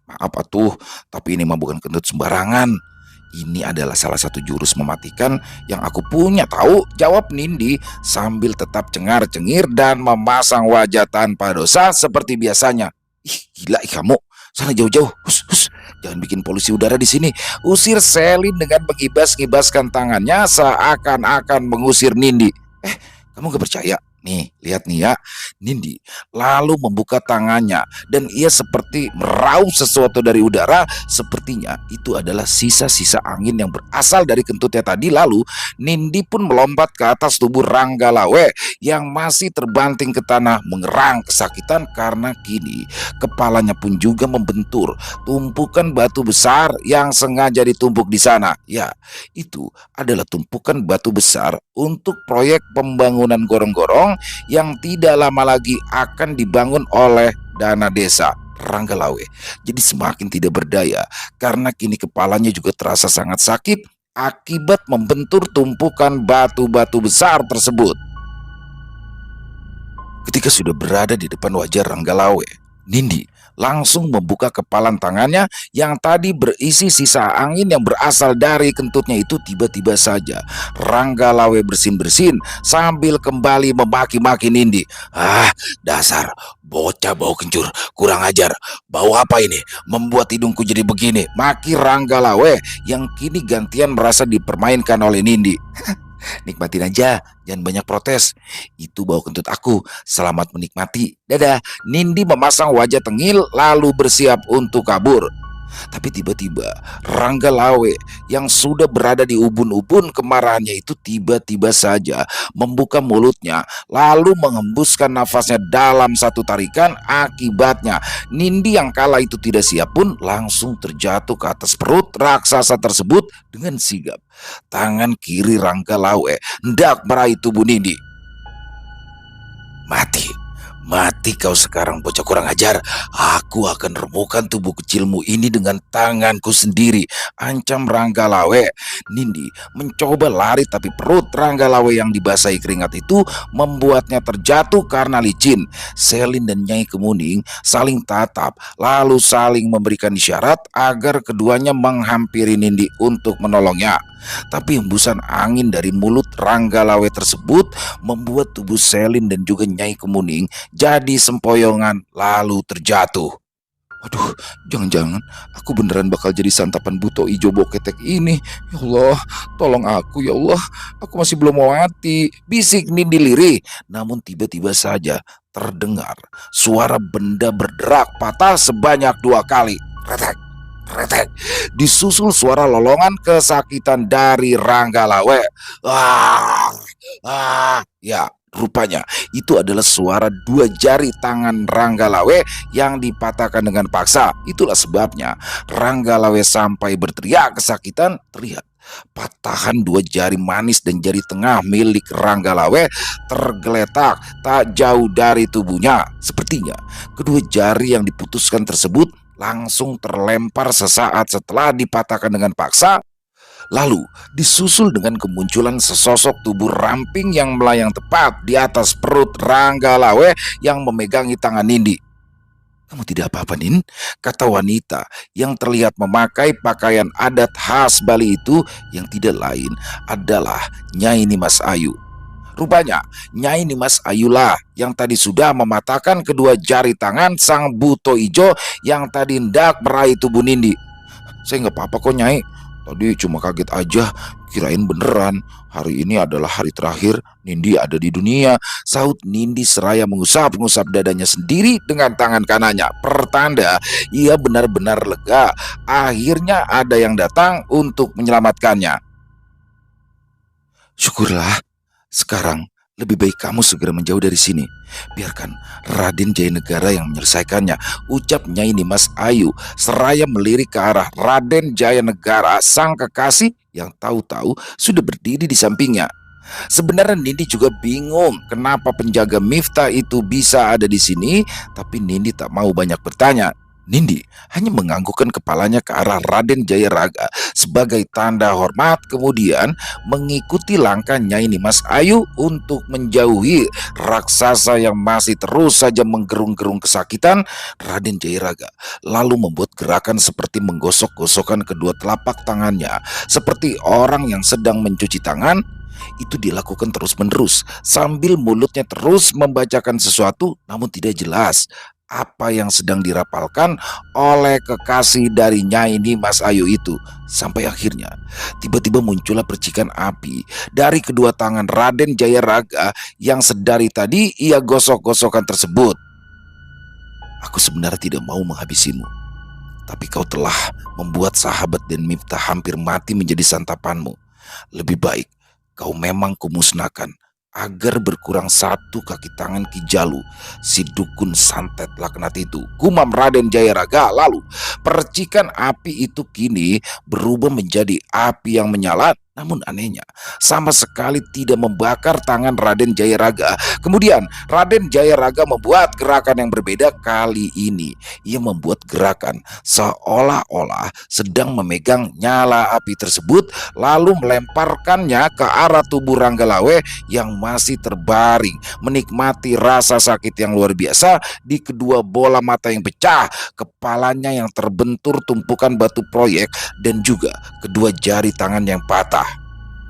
"Maaf atuh, tapi ini mah bukan kentut sembarangan. Ini adalah salah satu jurus mematikan yang aku punya tahu," jawab Nindi sambil tetap cengar-cengir dan memasang wajah tanpa dosa seperti biasanya. "Ih, gila kamu. Sana jauh-jauh. Hus, hus. Jangan bikin polusi udara di sini," usir Selin dengan mengibas-ngibaskan tangannya seakan-akan mengusir Nindi. Kamu gak percaya? Nih, lihat nih ya. Nindi lalu membuka tangannya dan ia seperti meraup sesuatu dari udara. Sepertinya itu adalah sisa-sisa angin yang berasal dari kentutnya tadi. Lalu Nindi pun melompat ke atas tubuh Rangga Lawe yang masih terbanting ke tanah mengerang kesakitan karena kini kepalanya pun juga membentur tumpukan batu besar yang sengaja ditumpuk di sana. Ya, itu adalah tumpukan batu besar untuk proyek pembangunan gorong-gorong yang tidak lama lagi akan dibangun oleh dana desa. Ranggalawe jadi semakin tidak berdaya karena kini kepalanya juga terasa sangat sakit akibat membentur tumpukan batu-batu besar tersebut. Ketika sudah berada di depan wajah Ranggalawe, Nindi langsung membuka kepalan tangannya yang tadi berisi sisa angin yang berasal dari kentutnya itu. Tiba-tiba saja Ranggalawe bersin-bersin sambil kembali memaki-maki Nindi. Ah, dasar bocah bau kencur, kurang ajar. Bau apa ini? Membuat hidungku jadi begini. Maki Ranggalawe yang kini gantian merasa dipermainkan oleh Nindi. Nikmatin aja, jangan banyak protes. Itu bau kentut aku. Selamat menikmati. Dadah. Nindi memasang wajah tengil lalu bersiap untuk kabur. Tapi tiba-tiba Ranggalawe yang sudah berada di ubun-ubun kemarahannya itu tiba-tiba saja membuka mulutnya lalu menghembuskan nafasnya dalam satu tarikan. Akibatnya Nindi yang kala itu tidak siap pun langsung terjatuh ke atas perut raksasa tersebut dengan sigap. Tangan kiri Ranggalawe hendak meraih tubuh Nindi. Mati kau sekarang bocah kurang ajar. Aku akan remukan tubuh kecilmu ini dengan tanganku sendiri, ancam Ranggalawe. Nindi mencoba lari tapi perut Ranggalawe yang dibasahi keringat itu membuatnya terjatuh karena licin. Selin dan Nyai Kemuning saling tatap lalu saling memberikan isyarat agar keduanya menghampiri Nindi untuk menolongnya. Tapi hembusan angin dari mulut Ranggalawe tersebut membuat tubuh Selin dan juga Nyai Kemuning jadi sempoyongan lalu terjatuh. Aduh, jangan-jangan aku beneran bakal jadi santapan buto ijo boketek ini. Ya Allah, tolong aku ya Allah. Aku masih belum mau mati, bisik Nindi lirih. Namun tiba-tiba saja terdengar suara benda berderak patah sebanyak 2 kali. Retek, retek. Disusul suara lolongan kesakitan dari Ranggalawe. Ya, rupanya itu adalah suara 2 jari tangan Ranggalawe yang dipatahkan dengan paksa. Itulah sebabnya Ranggalawe sampai berteriak kesakitan. Terlihat patahan 2 jari manis dan jari tengah milik Ranggalawe tergeletak tak jauh dari tubuhnya. Sepertinya kedua jari yang diputuskan tersebut langsung terlempar sesaat setelah dipatahkan dengan paksa. Lalu disusul dengan kemunculan sesosok tubuh ramping yang melayang tepat di atas perut Ranggalawe yang memegangi tangan Nindi. "Kamu tidak apa-apa, Nin?" kata wanita yang terlihat memakai pakaian adat khas Bali itu, yang tidak lain adalah Nyai Nimas Ayu. Rupanya Nyai Nimas Ayulah yang tadi sudah mematahkan kedua jari tangan sang buto ijo yang tadi hendak meraih tubuh Nindi. "Saya nggak apa-apa kok, Nyai. Tadi cuma kaget aja, kirain beneran. Hari ini adalah hari terakhir Nindi ada di dunia," sahut Nindi seraya mengusap-ngusap dadanya sendiri dengan tangan kanannya. Pertanda ia benar-benar lega. Akhirnya ada yang datang untuk menyelamatkannya. "Syukurlah. Sekarang lebih baik kamu segera menjauh dari sini. Biarkan Raden Jayanegara yang menyelesaikannya," ucap Nyai Nimas Ayu seraya melirik ke arah Raden Jayanegara sang kekasih yang tahu-tahu sudah berdiri di sampingnya. Sebenarnya Nindi juga bingung kenapa penjaga Miftah itu bisa ada di sini, tapi Nindi tak mau banyak bertanya. Nindi hanya menganggukkan kepalanya ke arah Raden Jayaraga sebagai tanda hormat, kemudian mengikuti langkah Nyai Nimas Ayu untuk menjauhi raksasa yang masih terus saja menggerung-gerung kesakitan. Raden Jayaraga lalu membuat gerakan seperti menggosok-gosokkan kedua telapak tangannya seperti orang yang sedang mencuci tangan. Itu dilakukan terus-menerus sambil mulutnya terus membacakan sesuatu, namun tidak jelas apa yang sedang dirapalkan oleh kekasih dari Nyai Nimas Ayu itu. Sampai akhirnya tiba-tiba muncullah percikan api dari kedua tangan Raden Jayaraga yang sedari tadi ia gosok-gosokkan tersebut. "Aku sebenarnya tidak mau menghabisimu, tapi kau telah membuat sahabat dan Miftah hampir mati menjadi santapanmu. Lebih baik kau memang kumusnahkan agar berkurang 1 kaki tangan Ki Jalu, si dukun santet laknat itu," gumam Raden Jayaraga. Lalu percikan api itu kini berubah menjadi api yang menyala, Namun anehnya, sama sekali tidak membakar tangan Raden Jayaraga. Kemudian Raden Jayaraga membuat gerakan yang berbeda kali ini. Ia membuat gerakan seolah-olah sedang memegang nyala api tersebut, lalu melemparkannya ke arah tubuh Ranggalawe yang masih terbaring, menikmati rasa sakit yang luar biasa di kedua bola mata yang pecah, kepalanya yang terbentur tumpukan batu proyek, dan juga kedua jari tangan yang patah.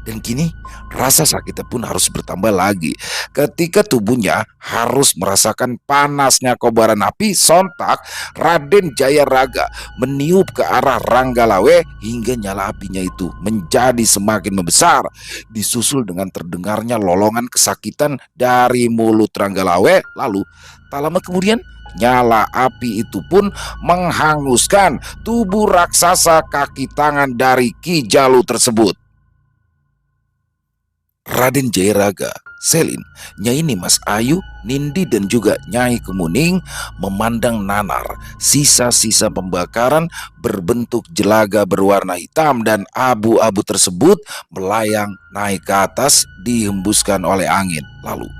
Dan kini rasa sakitnya pun harus bertambah lagi ketika tubuhnya harus merasakan panasnya kobaran api. Sontak Raden Jayaraga meniup ke arah Ranggalawe hingga nyala apinya itu menjadi semakin membesar, disusul dengan terdengarnya lolongan kesakitan dari mulut Ranggalawe. Lalu tak lama kemudian nyala api itu pun menghanguskan tubuh raksasa kaki tangan dari Ki Jalu tersebut. Raden Jayaraga, Selin, Nyai Nimas Ayu, Nindi, dan juga Nyai Kemuning memandang nanar sisa-sisa pembakaran berbentuk jelaga berwarna hitam dan abu-abu tersebut melayang naik ke atas dihembuskan oleh angin. Lalu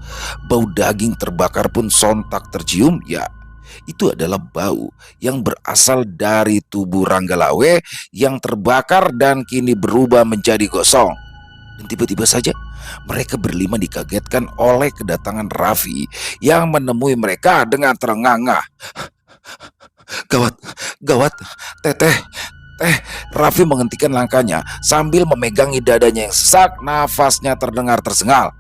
bau daging terbakar pun sontak tercium. Ya, itu adalah bau yang berasal dari tubuh Ranggalawe yang terbakar dan kini berubah menjadi gosong. Dan tiba-tiba saja mereka berlima dikagetkan oleh kedatangan Raffi yang menemui mereka dengan terengah-engah. Gawat, gawat, teteh, teh. Raffi menghentikan langkahnya sambil memegangi dadanya yang sesak, nafasnya terdengar tersengal.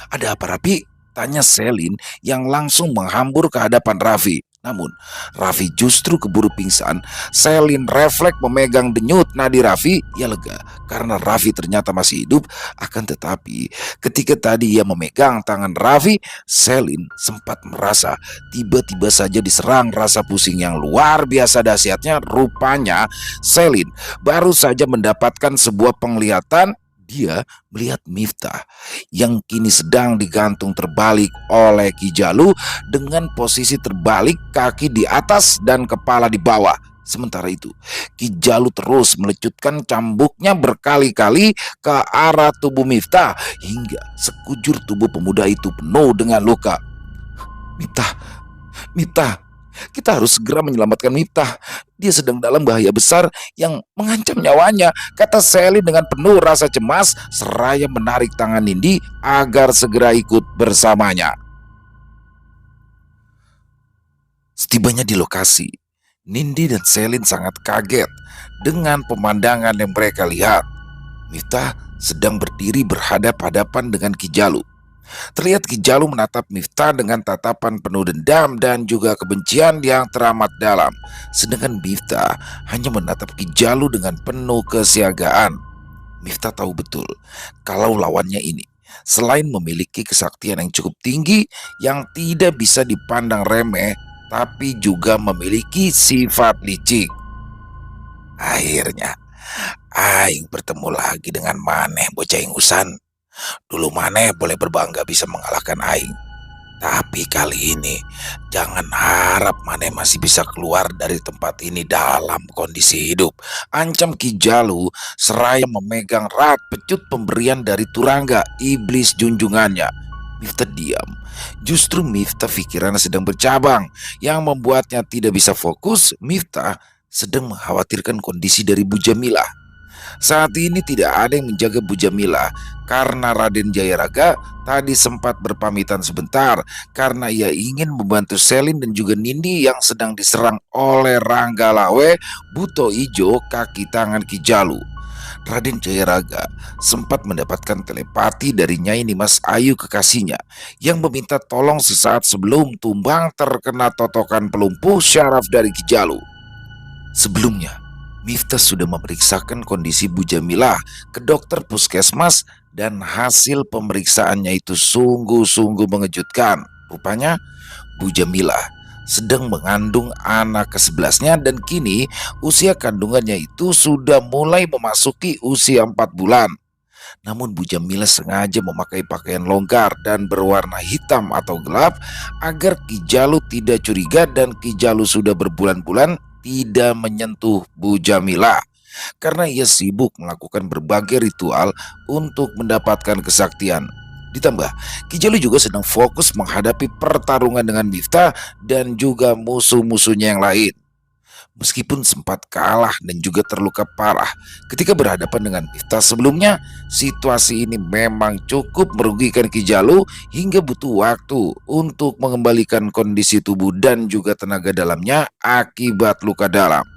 Ada apa, Raffi? Tanya Selin yang langsung menghambur ke hadapan Raffi. Namun Raffi justru keburu pingsan. Selin refleks memegang denyut nadi Raffi. Ia lega karena Raffi ternyata masih hidup. Akan tetapi ketika tadi ia memegang tangan Raffi, Selin sempat merasa tiba-tiba saja diserang rasa pusing yang luar biasa dahsyatnya. Rupanya Selin baru saja mendapatkan sebuah penglihatan. Dia melihat Miftah yang kini sedang digantung terbalik oleh Ki Jalu dengan posisi terbalik, kaki di atas dan kepala di bawah. Sementara itu, Ki Jalu terus melecutkan cambuknya berkali-kali ke arah tubuh Miftah hingga sekujur tubuh pemuda itu penuh dengan luka. Miftah, Miftah, kita harus segera menyelamatkan Miftah. Dia sedang dalam bahaya besar yang mengancam nyawanya, kata Selin dengan penuh rasa cemas seraya menarik tangan Nindi agar segera ikut bersamanya. Setibanya di lokasi, Nindi dan Selin sangat kaget dengan pemandangan yang mereka lihat. Miftah sedang berdiri berhadap-hadapan dengan Ki Jalu. Terlihat Ki Jalu menatap Miftah dengan tatapan penuh dendam dan juga kebencian yang teramat dalam. Sedangkan Miftah hanya menatap Ki Jalu dengan penuh kesiagaan. Miftah tahu betul kalau lawannya ini selain memiliki kesaktian yang cukup tinggi yang tidak bisa dipandang remeh, tapi juga memiliki sifat licik. Akhirnya aing bertemu lagi dengan maneh bocah ingusan. Dulu maneh boleh berbangga bisa mengalahkan aing. Tapi kali ini jangan harap maneh masih bisa keluar dari tempat ini dalam kondisi hidup, ancam Ki Jalu seraya memegang rat pecut pemberian dari Turangga, iblis junjungannya. Miftah diam. Justru Miftah pikirannya sedang bercabang yang membuatnya tidak bisa fokus. Miftah sedang mengkhawatirkan kondisi dari Bu Jamilah. Saat ini tidak ada yang menjaga Bu Jamilah karena Raden Jayaraga tadi sempat berpamitan sebentar karena ia ingin membantu Selin dan juga Nindi yang sedang diserang oleh Ranggalawe, Buto Ijo, kaki tangan Ki Jalu. Raden Jayaraga sempat mendapatkan telepati dari Nyai Nimas Ayu kekasihnya yang meminta tolong sesaat sebelum tumbang terkena totokan pelumpuh syaraf dari Ki Jalu. Sebelumnya Miftah sudah memeriksakan kondisi Bu Jamilah ke dokter puskesmas dan hasil pemeriksaannya itu sungguh-sungguh mengejutkan. Rupanya Bu Jamilah sedang mengandung anak ke-11-nya dan kini usia kandungannya itu sudah mulai memasuki usia 4 bulan. Namun Bu Jamilah sengaja memakai pakaian longgar dan berwarna hitam atau gelap agar Ki Jalu tidak curiga dan Ki Jalu sudah berbulan-bulan tidak menyentuh Bu Jamilah. karena ia sibuk melakukan berbagai ritual untuk mendapatkan kesaktian. Ditambah, Ki Jalu juga sedang fokus menghadapi pertarungan dengan Miftah dan juga musuh-musuhnya yang lain. Meskipun sempat kalah dan juga terluka parah ketika berhadapan dengan Miftah sebelumnya, situasi ini memang cukup merugikan Ki Jalu hingga butuh waktu untuk mengembalikan kondisi tubuh dan juga tenaga dalamnya akibat luka dalam.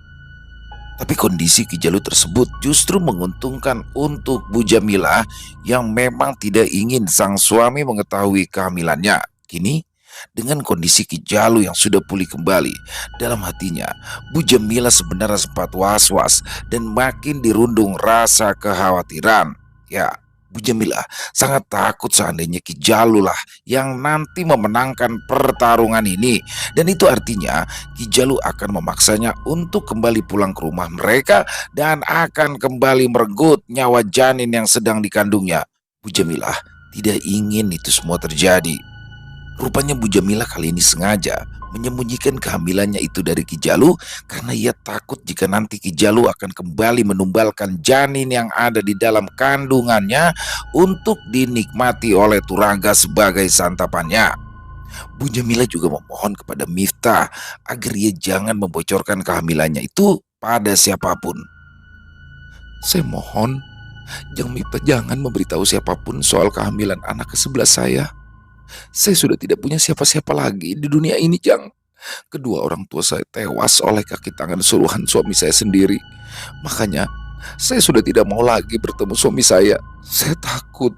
Tapi kondisi Ki Jalu tersebut justru menguntungkan untuk Bu Jamila yang memang tidak ingin sang suami mengetahui kehamilannya. Kini, dengan kondisi Ki Jalu yang sudah pulih kembali, dalam hatinya Bu Jamila sebenarnya sempat was-was dan makin dirundung rasa kekhawatiran. Ya, Bu Jamila sangat takut seandainya Ki Jalu lah yang nanti memenangkan pertarungan ini. Dan itu artinya Ki Jalu akan memaksanya untuk kembali pulang ke rumah mereka dan akan kembali merenggut nyawa janin yang sedang dikandungnya. Bu Jamila tidak ingin itu semua terjadi. Rupanya Bu Jamila kali ini sengaja menyembunyikan kehamilannya itu dari Ki Jalu karena ia takut jika nanti Ki Jalu akan kembali menumbalkan janin yang ada di dalam kandungannya untuk dinikmati oleh Turangga sebagai santapannya. Bu Jamila juga memohon kepada Miftah agar ia jangan membocorkan kehamilannya itu pada siapapun. Saya mohon, Miftah jangan memberitahu siapapun soal kehamilan anak ke-11 saya. Saya sudah tidak punya siapa-siapa lagi di dunia ini, Jang. Kedua orang tua saya tewas oleh kaki tangan suruhan suami saya sendiri. Makanya, saya sudah tidak mau lagi bertemu suami saya. Saya takut.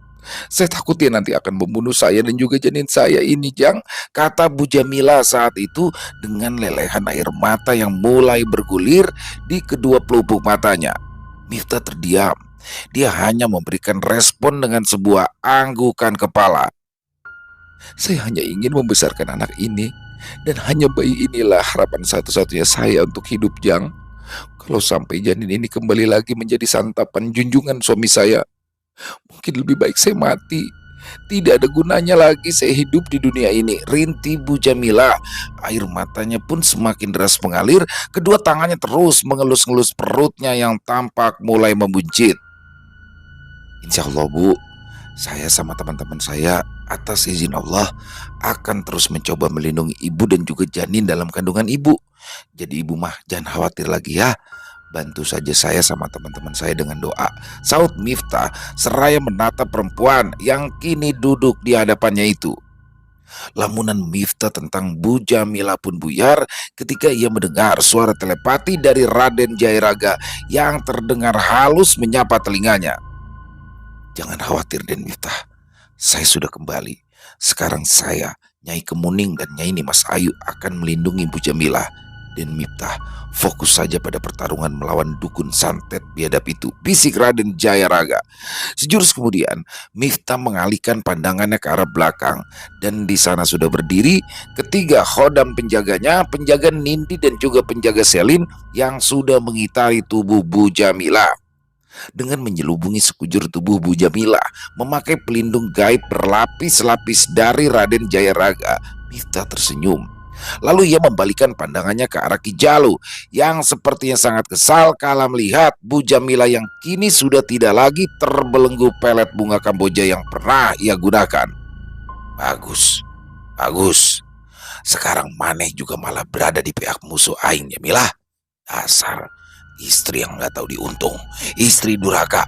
Saya takut dia nanti akan membunuh saya dan juga janin saya ini, Jang. Kata Bu Jamila saat itu dengan lelehan air mata yang mulai bergulir di kedua pelupuk matanya. Miftah terdiam. Dia hanya memberikan respon dengan sebuah anggukan kepala. Saya hanya ingin membesarkan anak ini, dan hanya bayi inilah harapan satu-satunya saya untuk hidup, Jang. Kalau sampai janin ini kembali lagi menjadi santapan junjungan suami saya, mungkin lebih baik saya mati. Tidak ada gunanya lagi saya hidup di dunia ini, rintih Bu Jamila. Air matanya pun semakin deras mengalir, kedua tangannya terus mengelus-ngelus perutnya yang tampak mulai membuncit. Insya Allah, Bu, saya sama teman-teman saya atas izin Allah akan terus mencoba melindungi ibu dan juga janin dalam kandungan ibu. Jadi ibu mah jangan khawatir lagi ya. Bantu saja saya sama teman-teman saya dengan doa, saut Miftah seraya menatap perempuan yang kini duduk di hadapannya itu. Lamunan Miftah tentang Bu Jamila pun buyar ketika ia mendengar suara telepati dari Raden Jairaga yang terdengar halus menyapa telinganya. Jangan khawatir, Den Miftah. Saya sudah kembali. Sekarang saya, Nyai Kemuning dan Nyai Nimas Ayu akan melindungi Bu Jamila. Den Miftah, fokus saja pada pertarungan melawan dukun santet biadab itu, bisik Raden Jayaraga. Sejurus kemudian, Miftah mengalihkan pandangannya ke arah belakang. Dan di sana sudah berdiri ketiga khodam penjaganya, penjaga Nindi dan juga penjaga Selin yang sudah mengitari tubuh Bu Jamila. Dengan menyelubungi sekujur tubuh Bu Jamila, memakai pelindung gaib berlapis-lapis dari Raden Jayaraga, Miftah tersenyum. Lalu ia membalikan pandangannya ke arah Ki Jalu yang sepertinya sangat kesal kala melihat Bu Jamila yang kini sudah tidak lagi terbelenggu pelet bunga Kamboja yang pernah ia gunakan. Bagus, bagus. Sekarang Maneh juga malah berada di pihak musuh Aing, Jamila. Dasar istri yang nggak tahu diuntung, istri durhaka.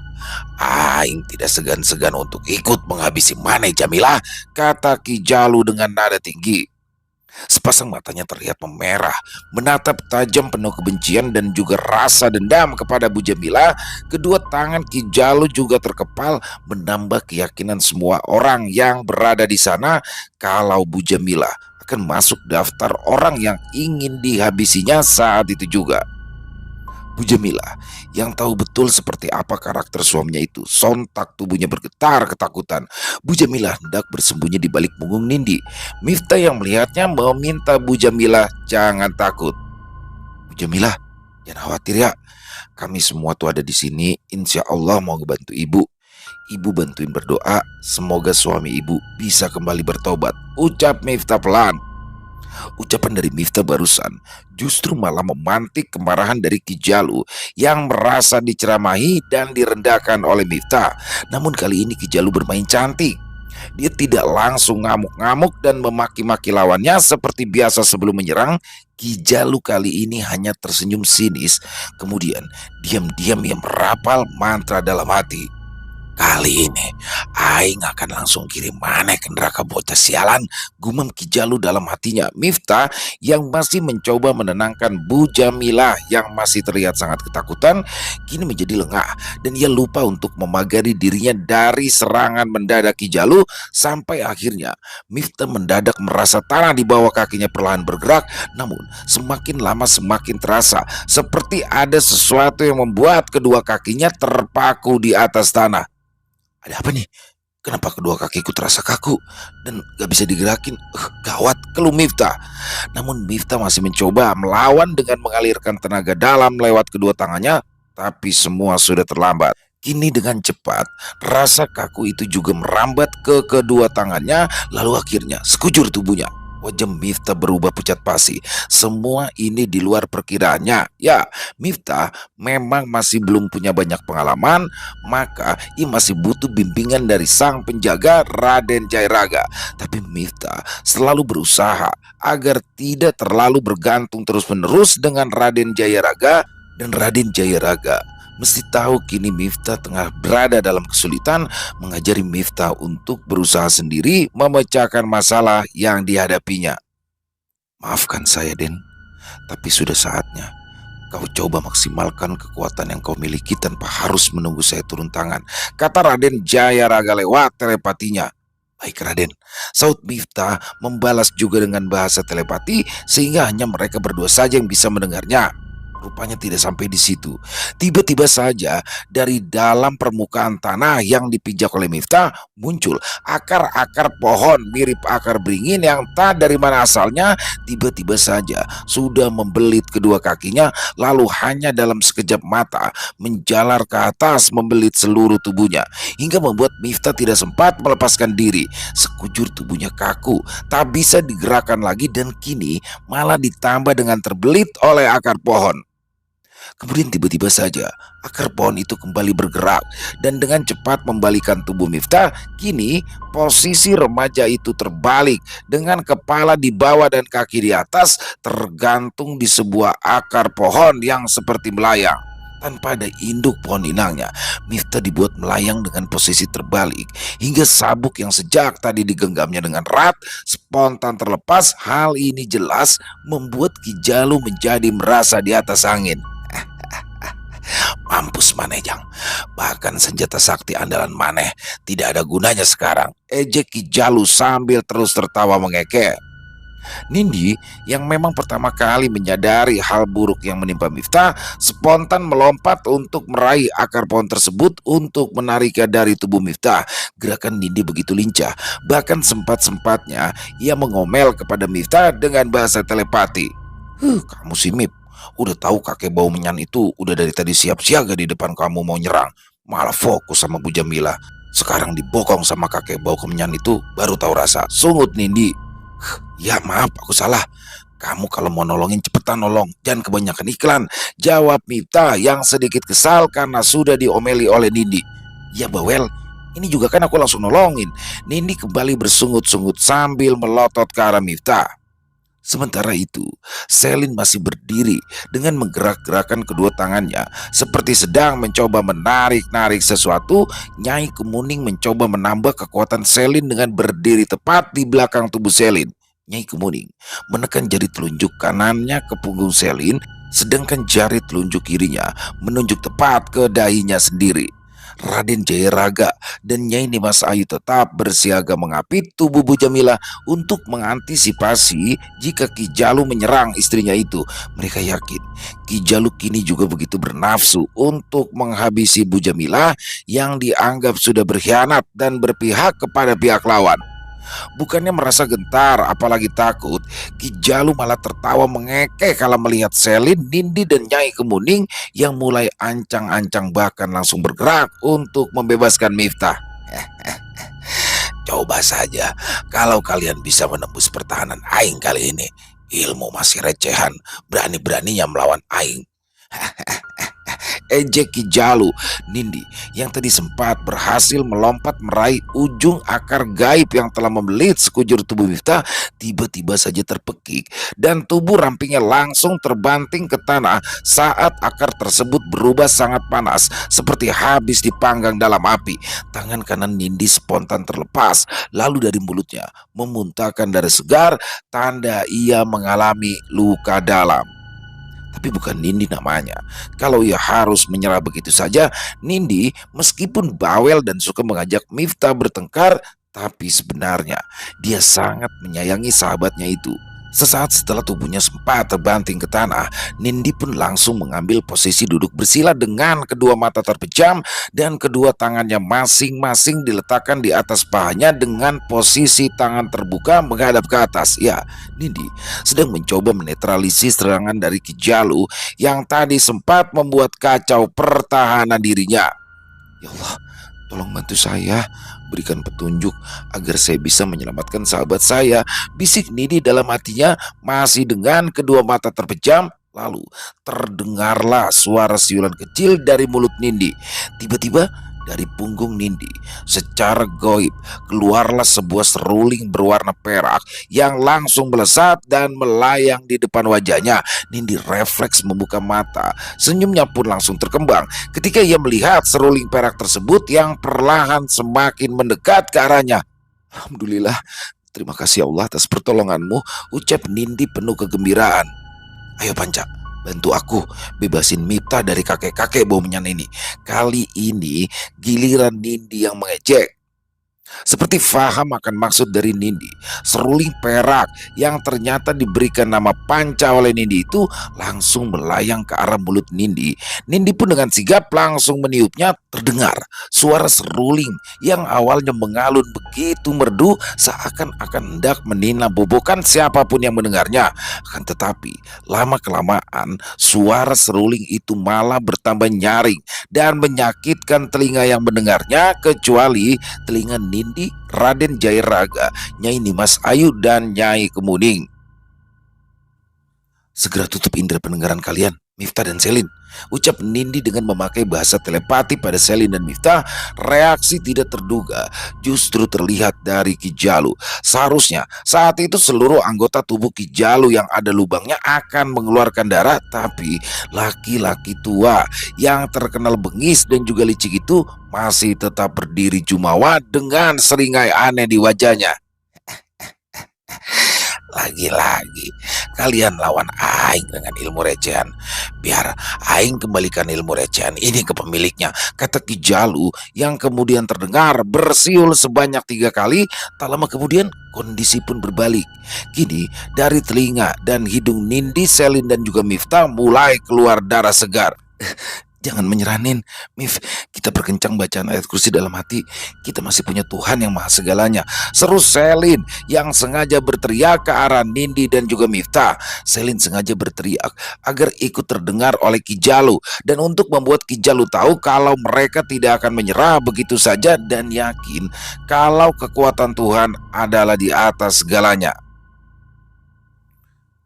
Aing tidak segan-segan untuk ikut menghabisi Maneh, Jamila, kata Ki Jalu dengan nada tinggi. Sepasang matanya terlihat memerah, menatap tajam penuh kebencian dan juga rasa dendam kepada Bu Jamila. Kedua tangan Ki Jalu juga terkepal, menambah keyakinan semua orang yang berada di sana kalau Bu Jamila akan masuk daftar orang yang ingin dihabisinya saat itu juga. Bu Jamila yang tahu betul seperti apa karakter suaminya itu, sontak tubuhnya bergetar ketakutan. Bu Jamila hendak bersembunyi di balik punggung Nindi. Miftah yang melihatnya meminta Bu Jamila jangan takut. Bu Jamila, jangan khawatir ya. Kami semua tuh ada di sini. Insya Allah mau ngebantu ibu. Ibu bantuin berdoa, semoga suami ibu bisa kembali bertobat, ucap Miftah pelan. Ucapan dari Miftah barusan justru malah memantik kemarahan dari Ki Jalu yang merasa diceramahi dan direndahkan oleh Miftah. Namun kali ini Ki Jalu bermain cantik. Dia tidak langsung ngamuk-ngamuk dan memaki-maki lawannya seperti biasa sebelum menyerang. Ki Jalu kali ini hanya tersenyum sinis, kemudian diam-diam ia merapal mantra dalam hati. Kali ini, Aing akan langsung kirim maneh ke neraka bocah sialan, gumam Ki Jalu dalam hatinya. Miftah yang masih mencoba menenangkan Bu Jamilah yang masih terlihat sangat ketakutan, kini menjadi lengah dan ia lupa untuk memagari dirinya dari serangan mendadak Ki Jalu sampai akhirnya Miftah mendadak merasa tanah di bawah kakinya perlahan bergerak, namun semakin lama semakin terasa seperti ada sesuatu yang membuat kedua kakinya terpaku di atas tanah. Ada apa nih? Kenapa kedua kakiku terasa kaku dan gak bisa digerakin? Gawat, keluh Miftah. Namun Miftah masih mencoba melawan dengan mengalirkan tenaga dalam lewat kedua tangannya, tapi semua sudah terlambat. Kini dengan cepat, rasa kaku itu juga merambat ke kedua tangannya, lalu akhirnya sekujur tubuhnya. Wajah Miftah berubah pucat pasi. Semua ini di luar perkiraannya. Ya, Miftah memang masih belum punya banyak pengalaman, maka ia masih butuh bimbingan dari sang penjaga Raden Jayaraga. Tapi Miftah selalu berusaha agar tidak terlalu bergantung terus-menerus dengan Raden Jayaraga, dan Raden Jayaraga mesti tahu kini Miftah tengah berada dalam kesulitan, mengajari Miftah untuk berusaha sendiri memecahkan masalah yang dihadapinya. Maafkan saya, Den, tapi sudah saatnya kau coba maksimalkan kekuatan yang kau miliki tanpa harus menunggu saya turun tangan, kata Raden Jayaraga lewat telepatinya. Baik Raden, saut Miftah membalas juga dengan bahasa telepati sehingga hanya mereka berdua saja yang bisa mendengarnya. Rupanya tidak sampai di situ. Tiba-tiba saja dari dalam permukaan tanah yang dipijak oleh Miftah muncul akar-akar pohon mirip akar beringin yang tak dari mana asalnya tiba-tiba saja sudah membelit kedua kakinya, lalu hanya dalam sekejap mata menjalar ke atas membelit seluruh tubuhnya hingga membuat Miftah tidak sempat melepaskan diri. Sekujur tubuhnya kaku, tak bisa digerakkan lagi dan kini malah ditambah dengan terbelit oleh akar pohon. Kemudian tiba-tiba saja akar pohon itu kembali bergerak dan dengan cepat membalikan tubuh Miftah. Kini posisi remaja itu terbalik dengan kepala di bawah dan kaki di atas tergantung di sebuah akar pohon yang seperti melayang. Tanpa ada induk pohon inangnya, Miftah dibuat melayang dengan posisi terbalik hingga sabuk yang sejak tadi digenggamnya dengan erat spontan terlepas. Hal ini jelas membuat Ki Jalu menjadi merasa di atas angin. Mampus Manejang, bahkan senjata sakti andalan Maneh tidak ada gunanya sekarang, ejek Ki Jalu sambil terus tertawa mengekeh. Nindi yang memang pertama kali menyadari hal buruk yang menimpa Miftah spontan melompat untuk meraih akar pohon tersebut untuk menariknya dari tubuh Miftah. Gerakan Nindi begitu lincah, bahkan sempat-sempatnya ia mengomel kepada Miftah dengan bahasa telepati. Kamu si Mip, udah tahu kakek bau menyan itu udah dari tadi siap siaga di depan kamu mau nyerang, malah fokus sama Bu Jamilah. Sekarang dibokong sama kakek bau kemenyan itu baru tahu rasa, sungut Nindi. Ya maaf, aku salah. Kamu kalau mau nolongin cepetan nolong, jangan kebanyakan iklan, jawab Miftah yang sedikit kesal karena sudah diomeli oleh Nindi. Ya bawel, ini juga kan aku langsung nolongin. Nindi kembali bersungut-sungut sambil melotot ke arah Miftah. Sementara itu, Selin masih berdiri dengan menggerak-gerakkan kedua tangannya seperti sedang mencoba menarik-narik sesuatu. Nyai Kemuning mencoba menambah kekuatan Selin dengan berdiri tepat di belakang tubuh Selin. Nyai Kemuning menekan jari telunjuk kanannya ke punggung Selin, sedangkan jari telunjuk kirinya menunjuk tepat ke dahinya sendiri. Raden Jayaraga dan Nyai Nimas Ayu tetap bersiaga mengapit tubuh Bu Jamilah untuk mengantisipasi jika Ki Jalu menyerang istrinya itu. Mereka yakin Ki Jalu kini juga begitu bernafsu untuk menghabisi Bu Jamilah yang dianggap sudah berkhianat dan berpihak kepada pihak lawan. Bukannya merasa gentar apalagi takut, Ki Jalu malah tertawa mengekeh kala melihat Selin, Nindi dan Nyai Kemuning yang mulai ancang-ancang bahkan langsung bergerak untuk membebaskan Miftah. Coba saja kalau kalian bisa menembus pertahanan Aing kali ini. Ilmu masih recehan, berani-beraninya melawan Aing. Ejek Ki Jalu. Nindi yang tadi sempat berhasil melompat meraih ujung akar gaib yang telah membelit sekujur tubuh Miftah tiba-tiba saja terpekik dan tubuh rampingnya langsung terbanting ke tanah saat akar tersebut berubah sangat panas seperti habis dipanggang dalam api. Tangan kanan Nindi spontan terlepas lalu dari mulutnya memuntahkan darah segar tanda ia mengalami luka dalam. Tapi bukan Nindi namanya. Kalau ia harus menyerah begitu saja, Nindi meskipun bawel dan suka mengajak Miftah bertengkar, tapi sebenarnya dia sangat menyayangi sahabatnya itu. Sesaat setelah tubuhnya sempat terbanting ke tanah, Nindi pun langsung mengambil posisi duduk bersila dengan kedua mata terpejam dan kedua tangannya masing-masing diletakkan di atas pahanya dengan posisi tangan terbuka menghadap ke atas. Ya, Nindi sedang mencoba menetralisir serangan dari Ki Jalu yang tadi sempat membuat kacau pertahanan dirinya. Ya Allah, tolong bantu saya, berikan petunjuk agar saya bisa menyelamatkan sahabat saya, bisik Nindi dalam hatinya masih dengan kedua mata terpejam. Lalu terdengarlah suara siulan kecil dari mulut Nindi. Tiba-tiba dari punggung Nindi secara goib keluarlah sebuah seruling berwarna perak yang langsung melesat dan melayang di depan wajahnya. Nindi refleks membuka mata, senyumnya pun langsung terkembang ketika ia melihat seruling perak tersebut yang perlahan semakin mendekat ke arahnya. Alhamdulillah, terima kasih Allah atas pertolonganmu, ucap Nindi penuh kegembiraan. Ayo Panca, bantu aku bebasin Miftah dari kakek-kakek bau menyan ini. Kali ini giliran Nindi yang mengejek. Seperti faham akan maksud dari Nindi, seruling perak yang ternyata diberikan nama Panca oleh Nindi itu langsung melayang ke arah mulut Nindi. Nindi pun dengan sigap langsung meniupnya. Terdengar suara seruling yang awalnya mengalun begitu merdu seakan-akan hendak menina bobokan siapapun yang mendengarnya. Akan tetapi lama-kelamaan suara seruling itu malah bertambah nyaring dan menyakitkan telinga yang mendengarnya, kecuali telinga Nindi, Raden Jairaga, Nyai Nimas Ayu, dan Nyai Kemuning. Segera tutup indera pendengaran kalian, Miftah dan Selin, ucap Nindi dengan memakai bahasa telepati pada Selin dan Miftah. Reaksi tidak terduga justru terlihat dari Ki Jalu. Seharusnya saat itu seluruh anggota tubuh Ki Jalu yang ada lubangnya akan mengeluarkan darah, tapi laki-laki tua yang terkenal bengis dan juga licik itu masih tetap berdiri jumawa dengan seringai aneh di wajahnya. Lagi-lagi kalian lawan Aing dengan ilmu recehan. Biar Aing kembalikan ilmu recehan ini ke pemiliknya, kata Ki Jalu yang kemudian terdengar bersiul sebanyak 3 kali. Tak lama kemudian kondisi pun berbalik. Kini dari telinga dan hidung Nindi, Selin, dan juga Miftah mulai keluar darah segar. Jangan menyerah Nin, Mif, kita perkencang bacaan ayat kursi dalam hati. Kita masih punya Tuhan yang maha segalanya, seru Selin yang sengaja berteriak ke arah Nindi dan juga Miftah. Selin sengaja berteriak agar ikut terdengar oleh Ki Jalu dan untuk membuat Ki Jalu tahu kalau mereka tidak akan menyerah begitu saja dan yakin kalau kekuatan Tuhan adalah di atas segalanya.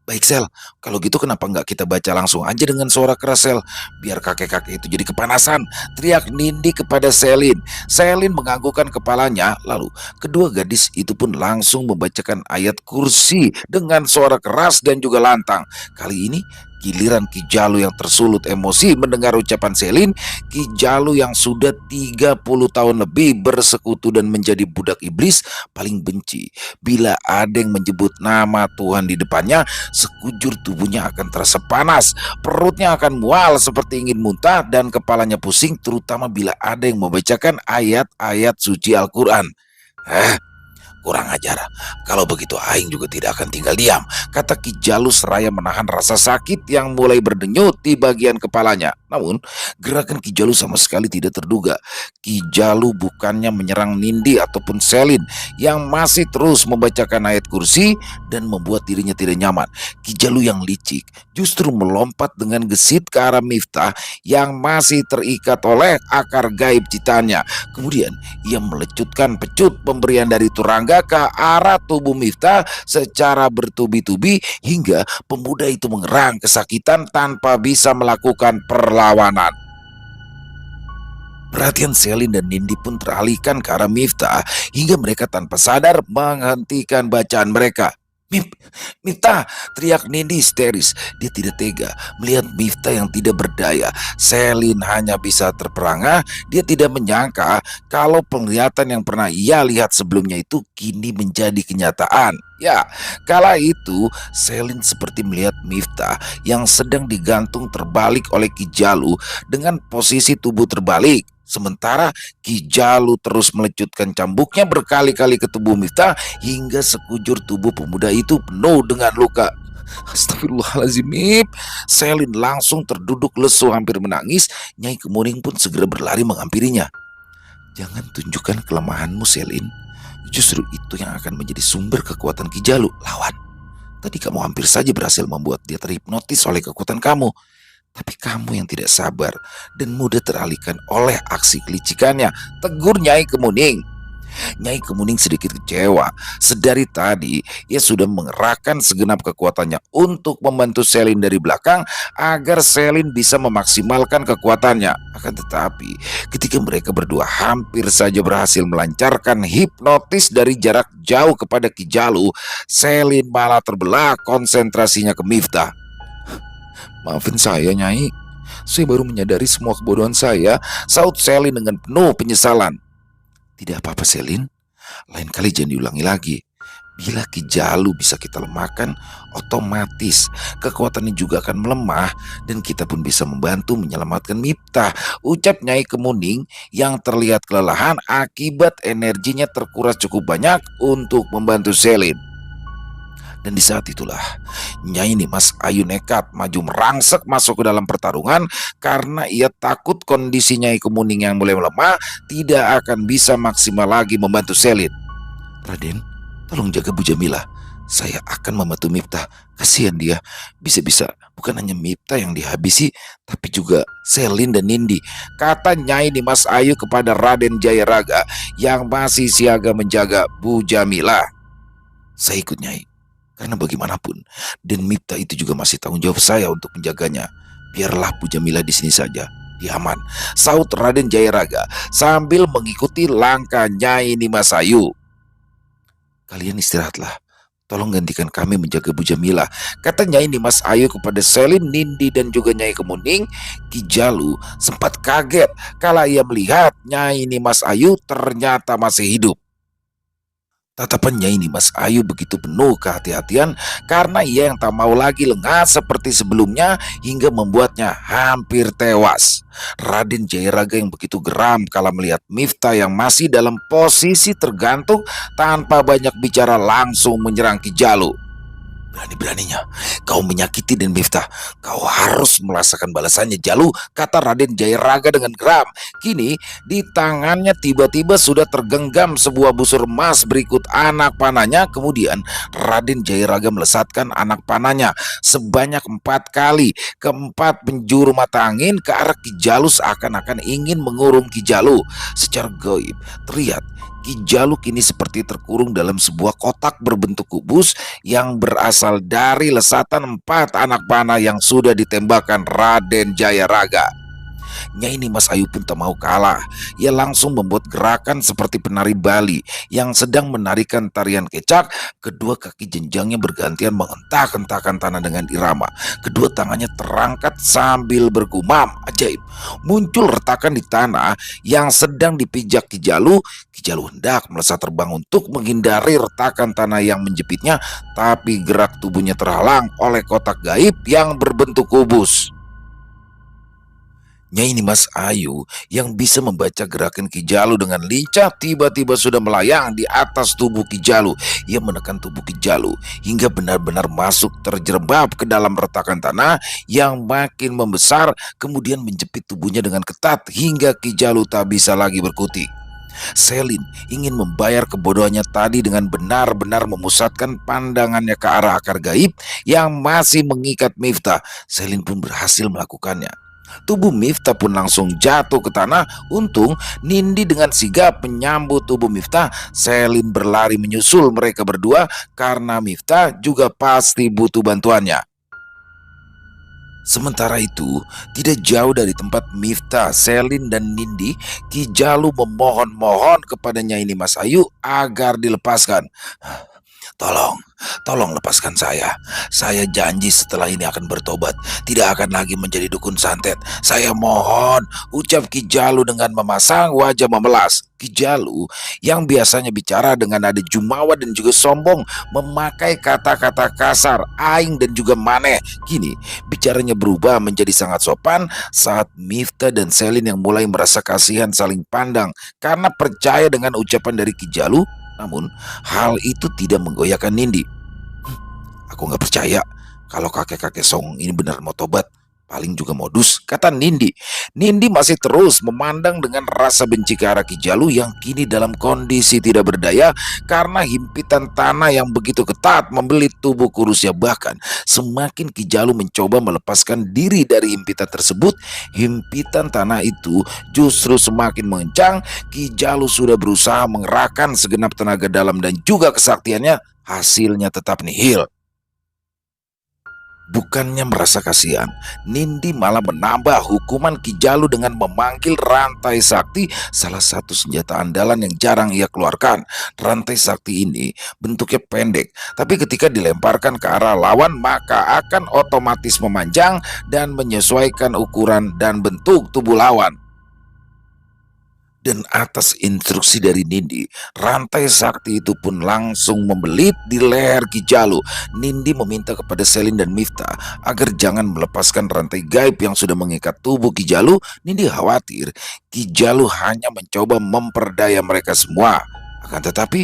Baik Sel, kalau gitu kenapa nggak kita baca langsung aja dengan suara keras Sel, biar kakek-kakek itu jadi kepanasan, teriak Nindi kepada Selin. Selin menganggukkan kepalanya, lalu kedua gadis itu pun langsung membacakan ayat kursi dengan suara keras dan juga lantang. Kali ini giliran Ki Jalu yang tersulut emosi mendengar ucapan Selin. Ki Jalu yang sudah 30 tahun lebih bersekutu dan menjadi budak iblis paling benci bila ada yang menyebut nama Tuhan di depannya. Sekujur tubuhnya akan terasa panas, perutnya akan mual seperti ingin muntah, dan kepalanya pusing terutama bila ada yang membacakan ayat-ayat suci Al-Quran. Kurang ajar. Kalau begitu aing juga tidak akan tinggal diam, kata Ki Jalu seraya menahan rasa sakit yang mulai berdenyut di bagian kepalanya. Namun, gerakan Ki Jalu sama sekali tidak terduga. Ki Jalu bukannya menyerang Nindi ataupun Selin yang masih terus membacakan ayat kursi dan membuat dirinya tidak nyaman. Ki Jalu yang licik justru melompat dengan gesit ke arah Miftah yang masih terikat oleh akar gaib citanya. Kemudian ia melecutkan pecut pemberian dari Turangga ke arah tubuh Miftah secara bertubi-tubi hingga pemuda itu mengerang kesakitan tanpa bisa melakukan perlawanan. Perhatian Selin dan Nindi pun teralihkan ke arah Miftah hingga mereka tanpa sadar menghentikan bacaan mereka. Miftah, teriak Nindi histeris. Dia tidak tega melihat Miftah yang tidak berdaya. Selin hanya bisa terperangah. Dia tidak menyangka kalau penglihatan yang pernah ia lihat sebelumnya itu kini menjadi kenyataan. Ya, kala itu Selin seperti melihat Miftah yang sedang digantung terbalik oleh Ki Jalu dengan posisi tubuh terbalik. Sementara Ki Jalu terus melecutkan cambuknya berkali-kali ke tubuh Miftah hingga sekujur tubuh pemuda itu penuh dengan luka. Astagfirullahaladzim, Mip. Selin langsung terduduk lesu hampir menangis. Nyai Kemuning pun segera berlari menghampirinya. Jangan tunjukkan kelemahanmu, Selin. Justru itu yang akan menjadi sumber kekuatan Ki Jalu. Lawan. Tadi kamu hampir saja berhasil membuat dia terhipnotis oleh kekuatan kamu. Tapi kamu yang tidak sabar dan mudah teralihkan oleh aksi kelicikannya, tegur Nyai Kemuning. Nyai Kemuning sedikit kecewa. Sedari tadi ia sudah mengerahkan segenap kekuatannya untuk membantu Selin dari belakang agar Selin bisa memaksimalkan kekuatannya. Akan tetapi ketika mereka berdua hampir saja berhasil melancarkan hipnotis dari jarak jauh kepada Ki Jalu, Selin malah terbelah konsentrasinya ke Miftah. Maafin saya, Nyai. Saya baru menyadari semua kebodohan saya, saut Selin dengan penuh penyesalan. Tidak apa-apa, Selin. Lain kali jangan diulangi lagi. Bila Ki Jalu bisa kita lemahkan, otomatis kekuatannya juga akan melemah dan kita pun bisa membantu menyelamatkan Miftah, ucap Nyai Kemuning yang terlihat kelelahan akibat energinya terkuras cukup banyak untuk membantu Selin. Dan di saat itulah Nyai Nimas Ayu nekat maju merangsek masuk ke dalam pertarungan karena ia takut kondisi Nyai Kemuning yang mulai melemah tidak akan bisa maksimal lagi membantu Selin. Raden, tolong jaga Bu Jamilah. Saya akan membantu Miftah. Kasihan dia. Bisa-bisa bukan hanya Miftah yang dihabisi, tapi juga Selin dan Nindi, kata Nyai Nimas Ayu kepada Raden Jayaraga yang masih siaga menjaga Bu Jamilah. Saya ikut, Nyai. Karena bagaimanapun, dan Miftah itu juga masih tanggung jawab saya untuk menjaganya. Biarlah Bu Jamilah di sini saja, dia aman, saut Raden Jayaraga sambil mengikuti langkah Nyai Nimas Ayu. Kalian istirahatlah, tolong gantikan kami menjaga Bu Jamilah, kata Nyai Nimas Ayu kepada Selin, Nindi dan juga Nyai Kemuning. Ki Jalu sempat kaget kala ia melihat Nyai Nimas Ayu ternyata masih hidup. Tatapan Nyai Nimas Ayu begitu penuh kehati-hatian karena ia yang tak mau lagi lengah seperti sebelumnya hingga membuatnya hampir tewas. Raden Jayaraga yang begitu geram kala melihat Miftah yang masih dalam posisi tergantung tanpa banyak bicara langsung menyerang Ki Jalu. Berani-beraninya kau menyakiti Den Miftah. Kau harus merasakan balasannya, Jalu, kata Raden Jayaraga dengan geram. Kini di tangannya tiba-tiba sudah tergenggam sebuah busur emas berikut anak panahnya. Kemudian Raden Jayaraga melesatkan anak panahnya sebanyak 4 kali ke 4 penjuru mata angin ke arah Ki Jalu seakan-akan ingin mengurung Ki Jalu. Secara gaib terlihat Ki Jalu kini seperti terkurung dalam sebuah kotak berbentuk kubus yang berasal dari lesatan 4 anak panah yang sudah ditembakkan Raden Jayaraga. Nyai Nimas Ayu pun tak mau kalah. Ia langsung membuat gerakan seperti penari Bali yang sedang menarikan tarian kecak. Kedua kaki jenjangnya bergantian menghentak-hentakan tanah dengan irama. Kedua tangannya terangkat sambil bergumam. Ajaib, muncul retakan di tanah yang sedang dipijak Ki Jalu. Ki Jalu hendak melesat terbang untuk menghindari retakan tanah yang menjepitnya, tapi gerak tubuhnya terhalang oleh kotak gaib yang berbentuk kubus. Nyai Nimas Ayu yang bisa membaca gerakan Ki Jalu dengan lincah tiba-tiba sudah melayang di atas tubuh Ki Jalu. Ia menekan tubuh Ki Jalu hingga benar-benar masuk terjerembab ke dalam retakan tanah yang makin membesar, kemudian menjepit tubuhnya dengan ketat hingga Ki Jalu tak bisa lagi berkutik. Selin ingin membayar kebodohannya tadi dengan benar-benar memusatkan pandangannya ke arah akar gaib yang masih mengikat Miftah. Selin pun berhasil melakukannya. Tubuh Miftah pun langsung jatuh ke tanah. Untung Nindi dengan sigap menyambut tubuh Miftah. Selin berlari menyusul mereka berdua karena Miftah juga pasti butuh bantuannya. Sementara itu, tidak jauh dari tempat Miftah, Selin dan Nindi, Ki Jalu memohon-mohon kepada Nyai Nimas Ayu agar dilepaskan. Tolong, tolong lepaskan saya. Saya janji setelah ini akan bertobat, tidak akan lagi menjadi dukun santet. Saya mohon, ucap Ki Jalu dengan memasang wajah memelas. Ki Jalu yang biasanya bicara dengan nada jumawa dan juga sombong, memakai kata-kata kasar, aing dan juga maneh. Kini bicaranya berubah menjadi sangat sopan saat Miftah dan Selin yang mulai merasa kasihan saling pandang karena percaya dengan ucapan dari Ki Jalu. Namun, hal itu tidak menggoyahkan Nindi. Aku nggak percaya kalau kakek-kakek songong ini benar mau tobat. Paling juga modus, kata Nindi. Nindi masih terus memandang dengan rasa benci ke arah Ki Jalu yang kini dalam kondisi tidak berdaya karena himpitan tanah yang begitu ketat membelit tubuh kurusnya. Bahkan semakin Ki Jalu mencoba melepaskan diri dari himpitan tersebut, himpitan tanah itu justru semakin mengencang. Ki Jalu sudah berusaha mengerahkan segenap tenaga dalam dan juga kesaktiannya, hasilnya tetap nihil. Bukannya merasa kasihan, Nindi malah menambah hukuman Ki Jalu dengan memanggil rantai sakti, salah satu senjata andalan yang jarang ia keluarkan. Rantai sakti ini bentuknya pendek, tapi ketika dilemparkan ke arah lawan maka akan otomatis memanjang dan menyesuaikan ukuran dan bentuk tubuh lawan. Dan atas instruksi dari Nindi, rantai sakti itu pun langsung membelit di leher Ki Jalu. Nindi meminta kepada Selin dan Miftah agar jangan melepaskan rantai gaib yang sudah mengikat tubuh Ki Jalu. Nindi khawatir Ki Jalu hanya mencoba memperdaya mereka semua. Akan tetapi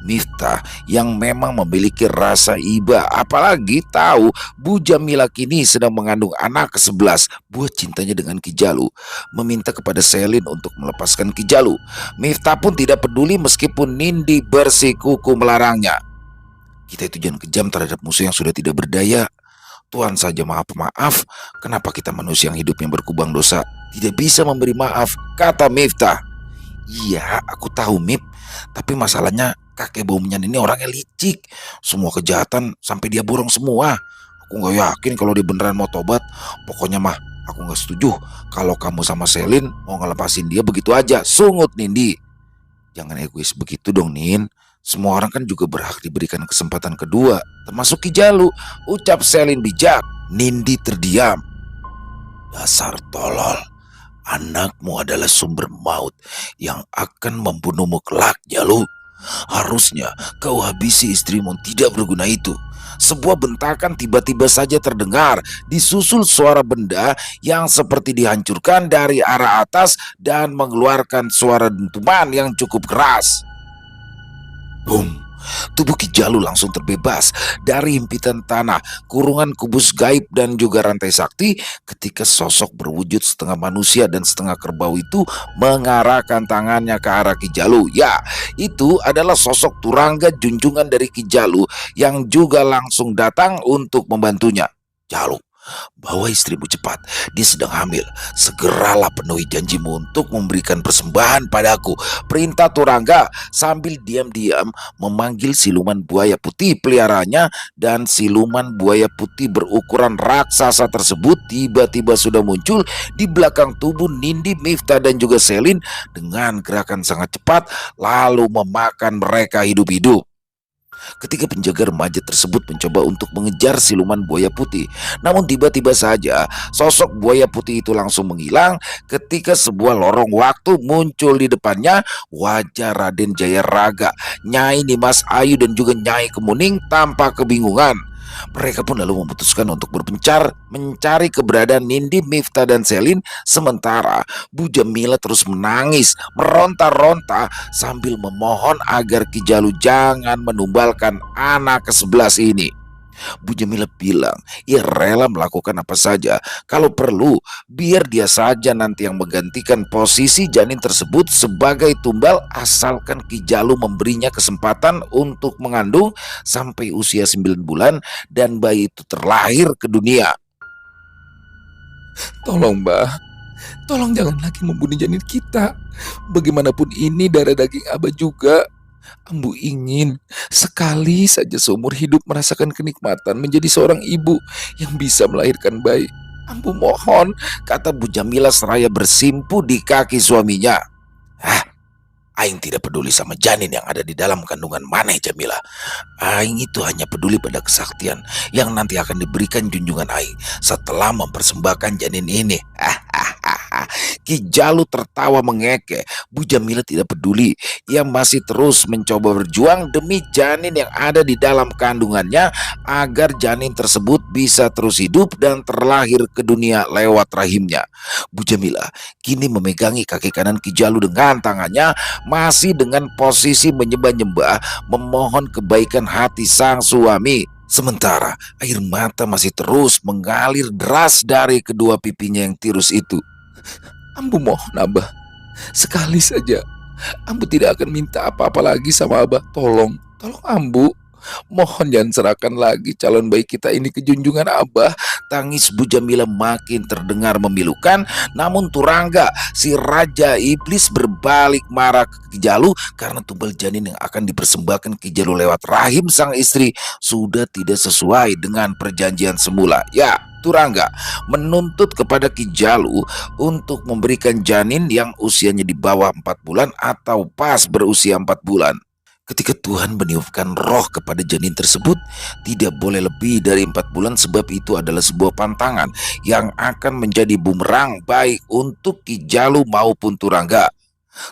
Miftah yang memang memiliki rasa iba, apalagi tahu Bu Jamila kini sedang mengandung anak ke-11, buah cintanya dengan Ki Jalu, meminta kepada Selin untuk melepaskan Ki Jalu. Miftah pun tidak peduli meskipun Nindi bersikuku melarangnya. Kita itu jangan kejam terhadap musuh yang sudah tidak berdaya. Tuhan saja maha pemaaf, kenapa kita manusia yang hidupnya berkubang dosa tidak bisa memberi maaf, kata Miftah. Iya, aku tahu Mip, tapi masalahnya kakek Bomnyan ini orangnya licik. Semua kejahatan sampai dia borong semua. Aku nggak yakin kalau dia beneran mau tobat. Pokoknya mah aku nggak setuju kalau kamu sama Selin mau ngelepasin dia begitu aja. Sungut Nindi. Jangan egois begitu dong Nin. Semua orang kan juga berhak diberikan kesempatan kedua, termasuk Ki Jalu, ucap Selin bijak. Nindi terdiam. Dasar tolol. Anakmu adalah sumber maut yang akan membunuhmu kelak, Jalu. Harusnya kau habisi istrimu tidak berguna itu. Sebuah bentakan tiba-tiba saja terdengar, disusul suara benda yang seperti dihancurkan dari arah atas dan mengeluarkan suara dentuman yang cukup keras. Boom! Tubuh Ki Jalu langsung terbebas dari himpitan tanah, kurungan kubus gaib dan juga rantai sakti ketika sosok berwujud setengah manusia dan setengah kerbau itu mengarahkan tangannya ke arah Ki Jalu. Ya, itu adalah sosok Turangga junjungan dari Ki Jalu yang juga langsung datang untuk membantunya. Jalu, bawa istrimu cepat, dia sedang hamil. Segeralah penuhi janjimu untuk memberikan persembahan padaku, perintah Turangga sambil diam-diam memanggil siluman buaya putih peliharaannya. Dan siluman buaya putih berukuran raksasa tersebut tiba-tiba sudah muncul di belakang tubuh Nindi, Miftah dan juga Selin dengan gerakan sangat cepat lalu memakan mereka hidup-hidup. Ketika penjaga remaja tersebut mencoba untuk mengejar siluman buaya putih, namun tiba-tiba saja sosok buaya putih itu langsung menghilang ketika sebuah lorong waktu muncul di depannya. Wajah Raden Jayaraga, Nyai Nimas Ayu dan juga Nyai Kemuning tampak kebingungan. Mereka pun lalu memutuskan untuk berpencar mencari keberadaan Nindi, Miftah, dan Selin. Sementara Bu Jamila terus menangis, meronta-ronta sambil memohon agar Ki Jalu jangan menumbalkan anak ke-11 ini. Bu Jamila bilang ia rela melakukan apa saja kalau perlu, biar dia saja nanti yang menggantikan posisi janin tersebut sebagai tumbal, asalkan Ki Jalu memberinya kesempatan untuk mengandung sampai usia 9 bulan dan bayi itu terlahir ke dunia. Tolong Mbah, tolong jangan lagi membunuh janin kita. Bagaimanapun ini darah daging Abah juga. Ambu ingin sekali saja seumur hidup merasakan kenikmatan menjadi seorang ibu yang bisa melahirkan bayi. Ambu mohon, kata Bu Jamila seraya bersimpu di kaki suaminya. Ah, Aing tidak peduli sama janin yang ada di dalam kandungan Maneh, Jamila. Aing itu hanya peduli pada kesaktian yang nanti akan diberikan junjungan Aing setelah mempersembahkan janin ini. Ki Jalu tertawa mengekeh. Bu Jamila tidak peduli. Ia masih terus mencoba berjuang demi janin yang ada di dalam kandungannya, agar janin tersebut bisa terus hidup dan terlahir ke dunia lewat rahimnya. Bu Jamila kini memegangi kaki kanan Ki Jalu dengan tangannya, masih dengan posisi menyembah-nyembah memohon kebaikan hati sang suami. Sementara air mata masih terus mengalir deras dari kedua pipinya yang tirus itu. Ambu mohon Abah, sekali saja. Ambu tidak akan minta apa-apa lagi sama Abah. Tolong Ambu. Mohon jangan serahkan lagi calon bayi kita ini ke junjungan Abah. Tangis Bu Jamila makin terdengar memilukan. Namun Turangga, si raja iblis, berbalik marah ke Ki Jalu karena tumbal janin yang akan dipersembahkan Ki Jalu lewat rahim sang istri sudah tidak sesuai dengan perjanjian semula. Ya, Turangga menuntut kepada Ki Jalu untuk memberikan janin yang usianya di bawah 4 bulan atau pas berusia 4 bulan. Ketika Tuhan meniupkan roh kepada janin tersebut, tidak boleh lebih dari 4 bulan, sebab itu adalah sebuah pantangan yang akan menjadi bumerang baik untuk Ki Jalu maupun Turangga.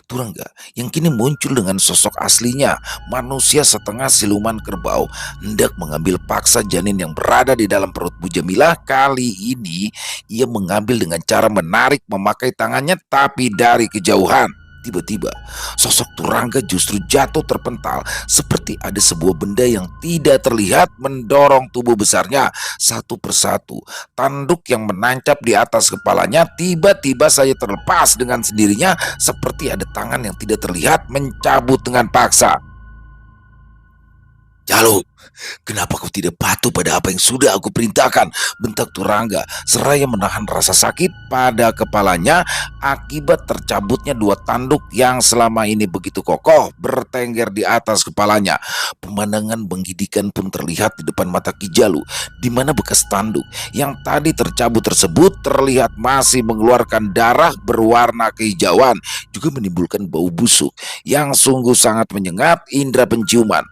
Turangga yang kini muncul dengan sosok aslinya, manusia setengah siluman kerbau, hendak mengambil paksa janin yang berada di dalam perut Bu Jamila. Kali ini ia mengambil dengan cara menarik memakai tangannya, tapi dari kejauhan. Tiba-tiba sosok Turangga justru jatuh terpental, seperti ada sebuah benda yang tidak terlihat mendorong tubuh besarnya satu persatu. Tanduk yang menancap di atas kepalanya tiba-tiba saja terlepas dengan sendirinya, seperti ada tangan yang tidak terlihat mencabut dengan paksa. Jalu, kenapa kau tidak patuh pada apa yang sudah aku perintahkan? Bentak Turangga seraya menahan rasa sakit pada kepalanya akibat tercabutnya 2 tanduk yang selama ini begitu kokoh bertengger di atas kepalanya. Pemandangan menggidikan pun terlihat di depan mata Ki Jalu, di mana bekas tanduk yang tadi tercabut tersebut terlihat masih mengeluarkan darah berwarna kehijauan, juga menimbulkan bau busuk yang sungguh sangat menyengat indera penciuman.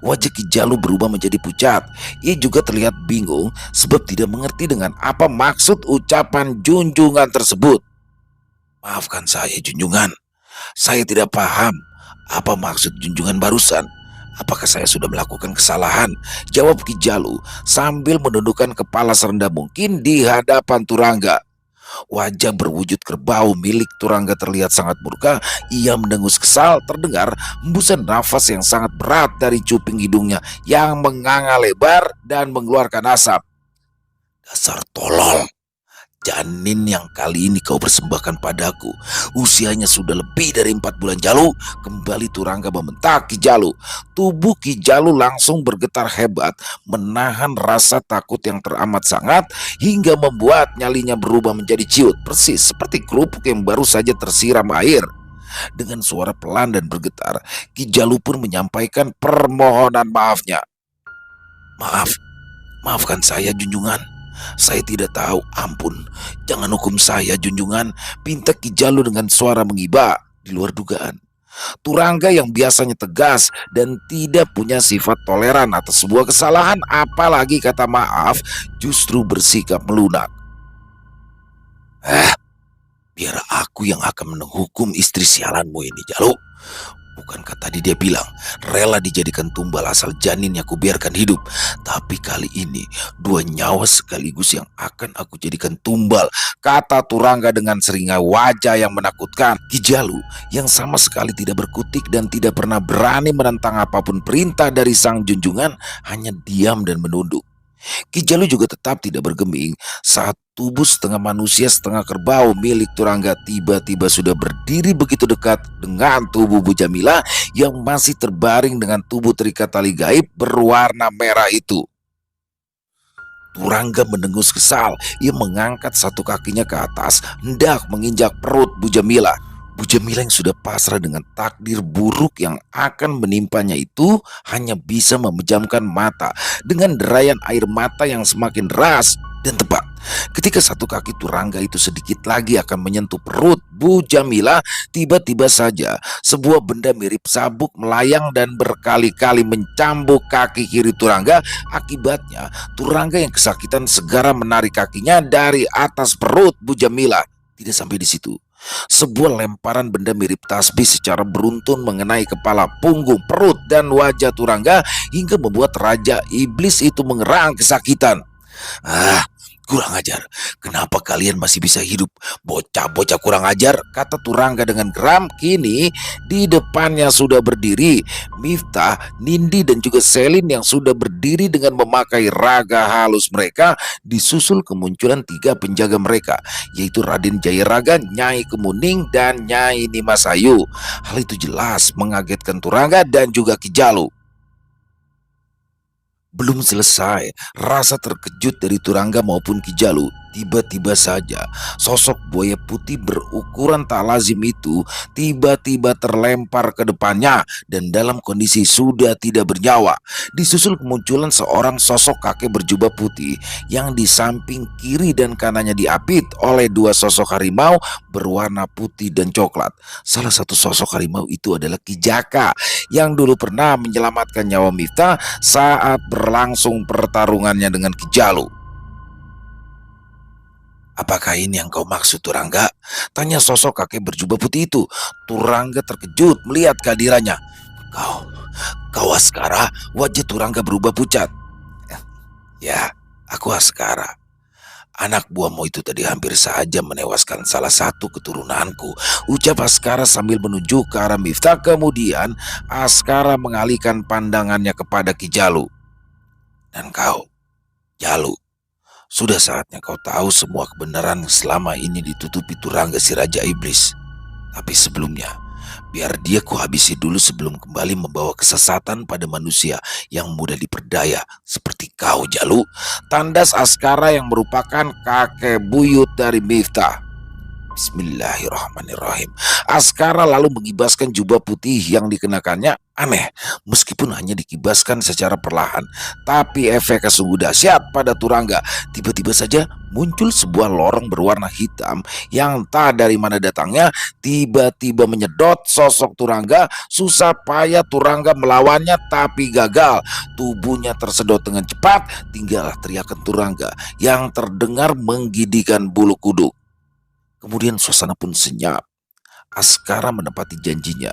Wajah Ki Jalu berubah menjadi pucat. Ia juga terlihat bingung sebab tidak mengerti dengan apa maksud ucapan junjungan tersebut. Maafkan saya junjungan, saya tidak paham apa maksud junjungan barusan. Apakah saya sudah melakukan kesalahan? Jawab Ki Jalu sambil menundukkan kepala serendah mungkin di hadapan Turangga. Wajah berwujud kerbau milik Turangga terlihat sangat murka. Ia mendengus kesal. Terdengar hembusan nafas yang sangat berat dari cuping hidungnya yang menganga lebar dan mengeluarkan asap. Dasar tolol, janin yang kali ini kau persembahkan padaku usianya sudah lebih dari 4 bulan. Jalu, kembali Turangga membentak Ki Jalu. Tubuh Ki Jalu langsung bergetar hebat, menahan rasa takut yang teramat sangat hingga membuat nyalinya berubah menjadi ciut, persis seperti kerupuk yang baru saja tersiram air. Dengan suara pelan dan bergetar, Ki Jalu pun menyampaikan permohonan maafnya. Maafkan saya junjungan. Saya tidak tahu, ampun, jangan hukum saya junjungan, pinta Ki Jalu dengan suara mengiba. Di luar dugaan, Turangga yang biasanya tegas dan tidak punya sifat toleran atas sebuah kesalahan, apalagi kata maaf, justru bersikap melunak. Biar aku yang akan menghukum istri sialanmu ini, Jalu. Bukankah tadi dia bilang rela dijadikan tumbal asal janinnya kubiarkan hidup? Tapi kali ini dua nyawa sekaligus yang akan aku jadikan tumbal, kata Turangga dengan seringai wajah yang menakutkan. Ki Jalu yang sama sekali tidak berkutik dan tidak pernah berani menentang apapun perintah dari sang junjungan, hanya diam dan menunduk. Ki Jalu juga tetap tidak bergeming saat tubuh setengah manusia setengah kerbau milik Turangga tiba-tiba sudah berdiri begitu dekat dengan tubuh Bu Jamila yang masih terbaring dengan tubuh terikat tali gaib berwarna merah itu. Turangga mendengus kesal. Ia mengangkat satu kakinya ke atas, hendak menginjak perut Bu Jamila. Bu Jamila yang sudah pasrah dengan takdir buruk yang akan menimpanya itu hanya bisa memejamkan mata dengan derayan air mata yang semakin deras. Dan tepat ketika satu kaki Turangga itu sedikit lagi akan menyentuh perut Bu Jamila, tiba-tiba saja sebuah benda mirip sabuk melayang dan berkali-kali mencambuk kaki kiri Turangga. Akibatnya Turangga yang kesakitan segera menarik kakinya dari atas perut Bu Jamila. Tidak sampai di situ, sebuah lemparan benda mirip tasbih secara beruntun mengenai kepala, punggung, perut, dan wajah Turangga hingga membuat Raja Iblis itu mengerang kesakitan. Ah, kurang ajar. Kenapa kalian masih bisa hidup? Bocah-bocah kurang ajar, kata Turangga dengan geram. Kini di depannya sudah berdiri Miftah, Nindi, dan juga Selin yang sudah berdiri dengan memakai raga halus mereka, disusul kemunculan tiga penjaga mereka, yaitu Raden Jayaraga, Nyai Kemuning, dan Nyai Nimasayu. Hal itu jelas mengagetkan Turangga dan juga Ki Jalu. Belum selesai rasa terkejut dari Turangga maupun Ki Jalu, tiba-tiba saja sosok buaya putih berukuran tak lazim itu tiba-tiba terlempar ke depannya dan dalam kondisi sudah tidak bernyawa. Disusul kemunculan seorang sosok kakek berjubah putih yang di samping kiri dan kanannya diapit oleh dua sosok harimau berwarna putih dan coklat. Salah satu sosok harimau itu adalah Ki Jaka yang dulu pernah menyelamatkan nyawa Miftah saat berlangsung pertarungannya dengan Ki Jalu. Apakah ini yang kau maksud, Turangga? Tanya sosok kakek berjubah putih itu. Turangga terkejut melihat kehadirannya. Kau Askara? Wajah Turangga berubah pucat. Ya, aku Askara. Anak buahmu itu tadi hampir saja menewaskan salah satu keturunanku, ucap Askara sambil menunjuk ke arah Miftah. Kemudian Askara mengalihkan pandangannya kepada Ki Jalu. Dan kau, Jalu, sudah saatnya kau tahu semua kebenaran selama ini ditutupi Turangga si Raja Iblis. Tapi sebelumnya, biar dia kuhabisi dulu sebelum kembali membawa kesesatan pada manusia yang mudah diperdaya seperti kau, Jalu. Tandas Askara yang merupakan kakek buyut dari Miftah. Bismillahirrahmanirrahim. Askara lalu mengibaskan jubah putih yang dikenakannya. Aneh, meskipun hanya dikibaskan secara perlahan, tapi efeknya sungguh dahsyat pada Turangga. Tiba-tiba saja muncul sebuah lorong berwarna hitam yang tak dari mana datangnya, tiba-tiba menyedot sosok Turangga. Susah payah Turangga melawannya tapi gagal. Tubuhnya tersedot dengan cepat, tinggallah teriakan Turangga yang terdengar menggidikan bulu kuduk. Kemudian suasana pun senyap. Askara menepati janjinya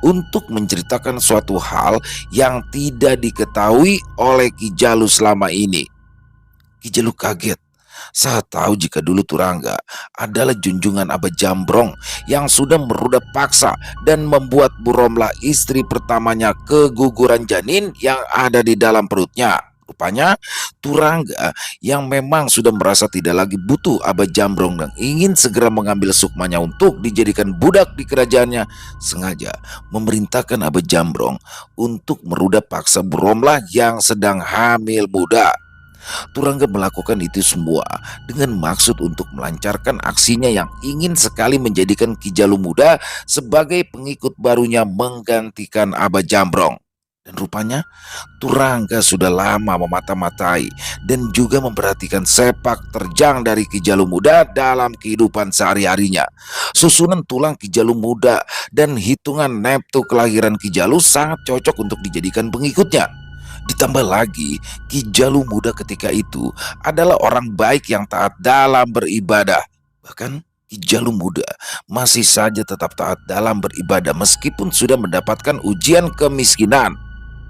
untuk menceritakan suatu hal yang tidak diketahui oleh Ki Jalu selama ini. Ki Jalu kaget saat tahu jika dulu Turangga adalah junjungan Aba Jambrong yang sudah merudak paksa dan membuat Bu Romlah istri pertamanya keguguran janin yang ada di dalam perutnya. Rupanya Turangga yang memang sudah merasa tidak lagi butuh Aba Jambrong dan ingin segera mengambil sukmanya untuk dijadikan budak di kerajaannya, sengaja memerintahkan Aba Jambrong untuk merudak paksa Bu Romlah yang sedang hamil muda. Turangga melakukan itu semua dengan maksud untuk melancarkan aksinya yang ingin sekali menjadikan Ki Jalu muda sebagai pengikut barunya menggantikan Aba Jambrong. Dan rupanya Turangga sudah lama memata-matai dan juga memperhatikan sepak terjang dari Ki Jalu muda dalam kehidupan sehari-harinya. Susunan tulang Ki Jalu muda dan hitungan neptu kelahiran Ki Jalu sangat cocok untuk dijadikan pengikutnya. Ditambah lagi, Ki Jalu muda ketika itu adalah orang baik yang taat dalam beribadah. Bahkan Ki Jalu muda masih saja tetap taat dalam beribadah meskipun sudah mendapatkan ujian kemiskinan.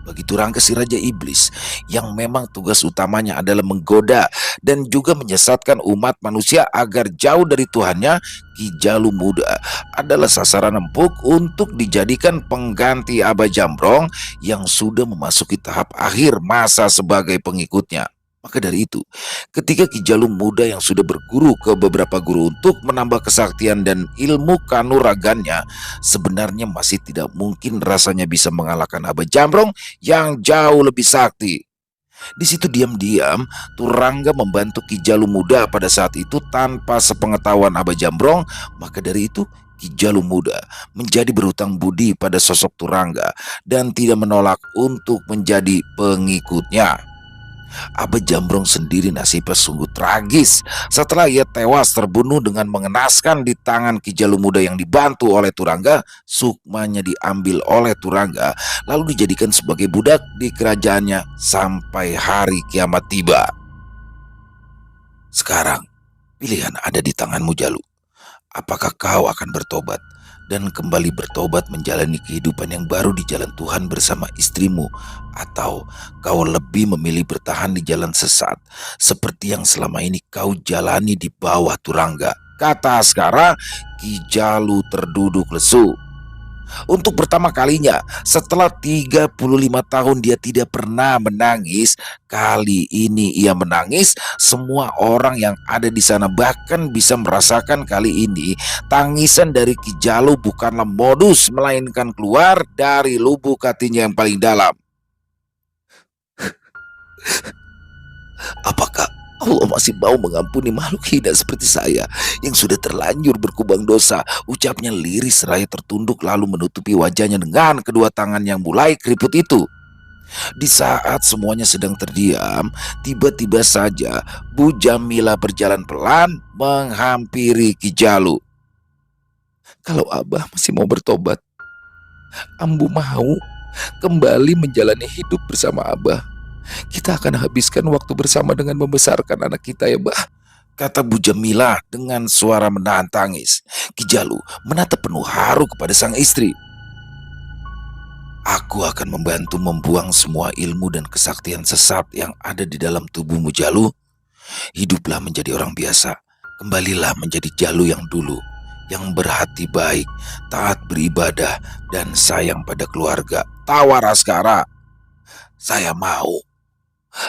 Bagi Turangga si Raja Iblis yang memang tugas utamanya adalah menggoda dan juga menyesatkan umat manusia agar jauh dari Tuhannya, Ki Jalu muda adalah sasaran empuk untuk dijadikan pengganti Aba Jambrong yang sudah memasuki tahap akhir masa sebagai pengikutnya. Maka dari itu, ketika Ki Jalu muda yang sudah berguru ke beberapa guru untuk menambah kesaktian dan ilmu kanuragannya, sebenarnya masih tidak mungkin rasanya bisa mengalahkan Aba Jambrong yang jauh lebih sakti. Di situ diam-diam Turangga membantu Ki Jalu muda pada saat itu tanpa sepengetahuan Aba Jambrong. Maka dari itu Ki Jalu muda menjadi berhutang budi pada sosok Turangga dan tidak menolak untuk menjadi pengikutnya. Aba Jambrong sendiri nasibnya sungguh tragis setelah ia tewas terbunuh dengan mengenaskan di tangan Ki Jalu muda yang dibantu oleh Turangga. Sukmanya diambil oleh Turangga lalu dijadikan sebagai budak di kerajaannya sampai hari kiamat tiba. Sekarang pilihan ada di tanganmu, Jalu. Apakah kau akan bertobat dan kembali bertobat menjalani kehidupan yang baru di jalan Tuhan bersama istrimu, atau kau lebih memilih bertahan di jalan sesat seperti yang selama ini kau jalani di bawah Turangga? Kata Askara. Ki Jalu terduduk lesu. Untuk pertama kalinya setelah 35 tahun dia tidak pernah menangis. Kali ini ia menangis. Semua orang yang ada di sana bahkan bisa merasakan kali ini tangisan dari Ki Jalu bukanlah modus, melainkan keluar dari lubuk hatinya yang paling dalam. Apakah Allah masih mau mengampuni makhluk hina seperti saya yang sudah terlanjur berkubang dosa? Ucapnya lirih seraya tertunduk lalu menutupi wajahnya dengan kedua tangan yang mulai keriput itu. Di saat semuanya sedang terdiam, tiba-tiba saja Bu Jamila berjalan pelan menghampiri Ki Jalu. Kalau Abah masih mau bertobat, Ambu mau kembali menjalani hidup bersama Abah. Kita akan habiskan waktu bersama dengan membesarkan anak kita ya, Bah. Kata Bu Jamila dengan suara menahan tangis. Ki Jalu menatap penuh haru kepada sang istri. Aku akan membantu membuang semua ilmu dan kesaktian sesat yang ada di dalam tubuhmu, Jalu. Hiduplah menjadi orang biasa. Kembalilah menjadi Jalu yang dulu, yang berhati baik, taat beribadah, dan sayang pada keluarga. Tawar Askara. Saya mau.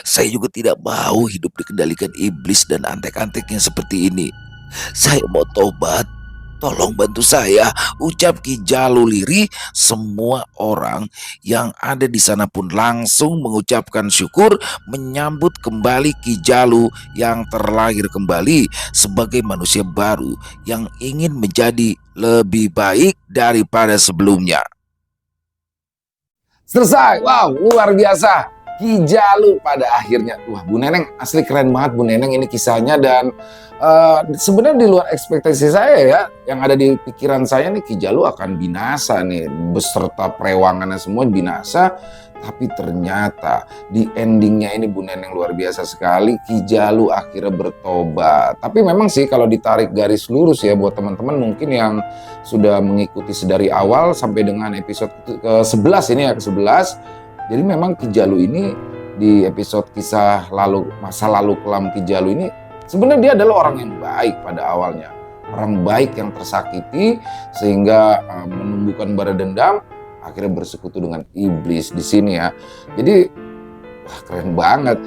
Saya juga tidak mau hidup dikendalikan iblis dan antek-anteknya seperti ini. Saya mau tobat. Tolong bantu saya, ucap Ki Jalu lirih. Semua orang yang ada di sana pun langsung mengucapkan syukur menyambut kembali Ki Jalu yang terlahir kembali sebagai manusia baru yang ingin menjadi lebih baik daripada sebelumnya. Selesai. Wow, luar biasa. Ki Jalu pada akhirnya. Wah, Bu Neneng asli keren banget Bu Neneng ini kisahnya. Dan sebenarnya di luar ekspektasi saya ya. Yang ada di pikiran saya nih Ki Jalu akan binasa nih. Beserta perewangannya semua binasa. Tapi ternyata di endingnya ini Bu Neneng luar biasa sekali. Ki Jalu akhirnya bertobat. Tapi memang sih kalau ditarik garis lurus ya buat teman-teman mungkin yang sudah mengikuti sedari awal sampai dengan episode ke-11 ini ya, ke-11. Jadi memang Ki Jalu ini di episode kisah lalu, masa lalu kelam Ki Jalu ini sebenarnya dia adalah orang yang baik pada awalnya. Orang baik yang tersakiti sehingga menumbuhkan bara dendam, akhirnya bersekutu dengan iblis di sini ya. Jadi wah, keren banget.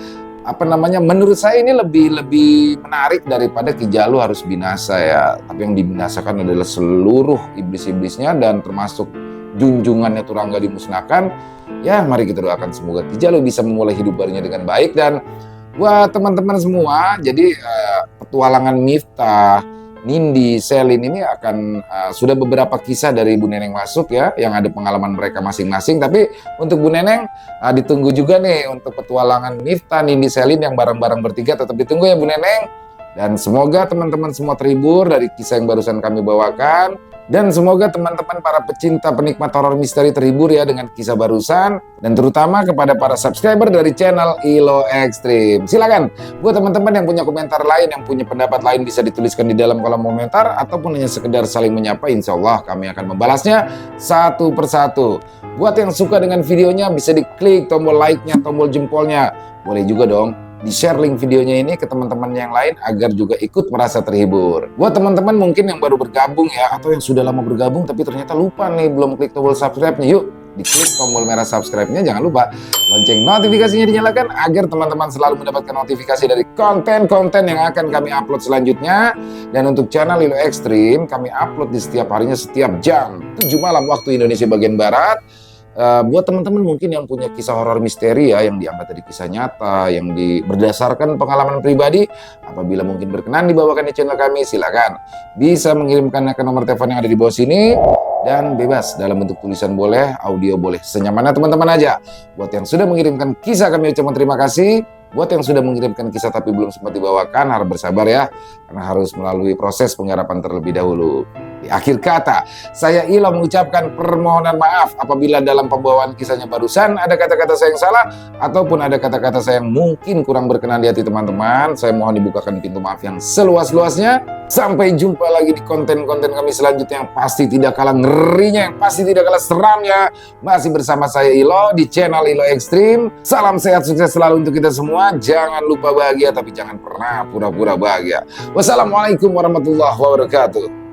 Apa namanya? Menurut saya ini lebih menarik daripada Ki Jalu harus binasa ya. Tapi yang dibinasakan adalah seluruh iblis-iblisnya dan termasuk junjungannya Turangga dimusnahkan. Ya, mari kita doakan semoga Ki Jalu bisa memulai hidup barunya dengan baik. Dan buat teman-teman semua, jadi petualangan Miftah, Nindi, Selin ini akan sudah beberapa kisah dari Bu Neneng masuk ya, yang ada pengalaman mereka masing-masing. Tapi untuk Bu Neneng ditunggu juga nih untuk petualangan Miftah, Nindi, Selin yang bareng-bareng bertiga, tetap ditunggu ya Bu Neneng. Dan semoga teman-teman semua terhibur dari kisah yang barusan kami bawakan. Dan semoga teman-teman para pecinta penikmat horor misteri terhibur ya dengan kisah barusan. Dan terutama kepada para subscriber dari channel Ilo Extreme. Silakan buat teman-teman yang punya komentar lain, yang punya pendapat lain bisa dituliskan di dalam kolom komentar. Ataupun hanya sekedar saling menyapa, insya Allah kami akan membalasnya satu persatu. Buat yang suka dengan videonya bisa diklik tombol like-nya, tombol jempolnya. Boleh juga dong di-share link videonya ini ke teman-teman yang lain agar juga ikut merasa terhibur. Buat teman-teman mungkin yang baru bergabung ya, atau yang sudah lama bergabung tapi ternyata lupa nih belum klik tombol subscribe-nya, yuk diklik tombol merah subscribe-nya, jangan lupa lonceng notifikasinya dinyalakan agar teman-teman selalu mendapatkan notifikasi dari konten-konten yang akan kami upload selanjutnya. Dan untuk channel Ilo Extreme kami upload di setiap harinya setiap jam 7 malam waktu Indonesia bagian Barat. Buat teman-teman mungkin yang punya kisah horor misteri ya, yang diangkat dari kisah nyata, yang berdasarkan pengalaman pribadi, apabila mungkin berkenan dibawakan di channel kami, silakan bisa mengirimkannya ke nomor telepon yang ada di bawah sini, dan bebas dalam bentuk tulisan boleh, audio boleh, senyamannya teman-teman aja. Buat yang sudah mengirimkan kisah kami ucapkan terima kasih. Buat yang sudah mengirimkan kisah tapi belum sempat dibawakan, harap bersabar ya, karena harus melalui proses penggarapan terlebih dahulu. Di akhir kata, saya Ilo mengucapkan permohonan maaf apabila dalam pembawaan kisahnya barusan ada kata-kata saya yang salah, ataupun ada kata-kata saya yang mungkin kurang berkenan di hati teman-teman. Saya mohon dibukakan pintu maaf yang seluas-luasnya. Sampai jumpa lagi di konten-konten kami selanjutnya yang pasti tidak kalah ngerinya, yang pasti tidak kalah seramnya. Masih bersama saya Ilo di channel Ilo Extreme. Salam sehat, sukses selalu untuk kita semua. Jangan lupa bahagia, tapi jangan pernah pura-pura bahagia. Wassalamualaikum warahmatullahi wabarakatuh.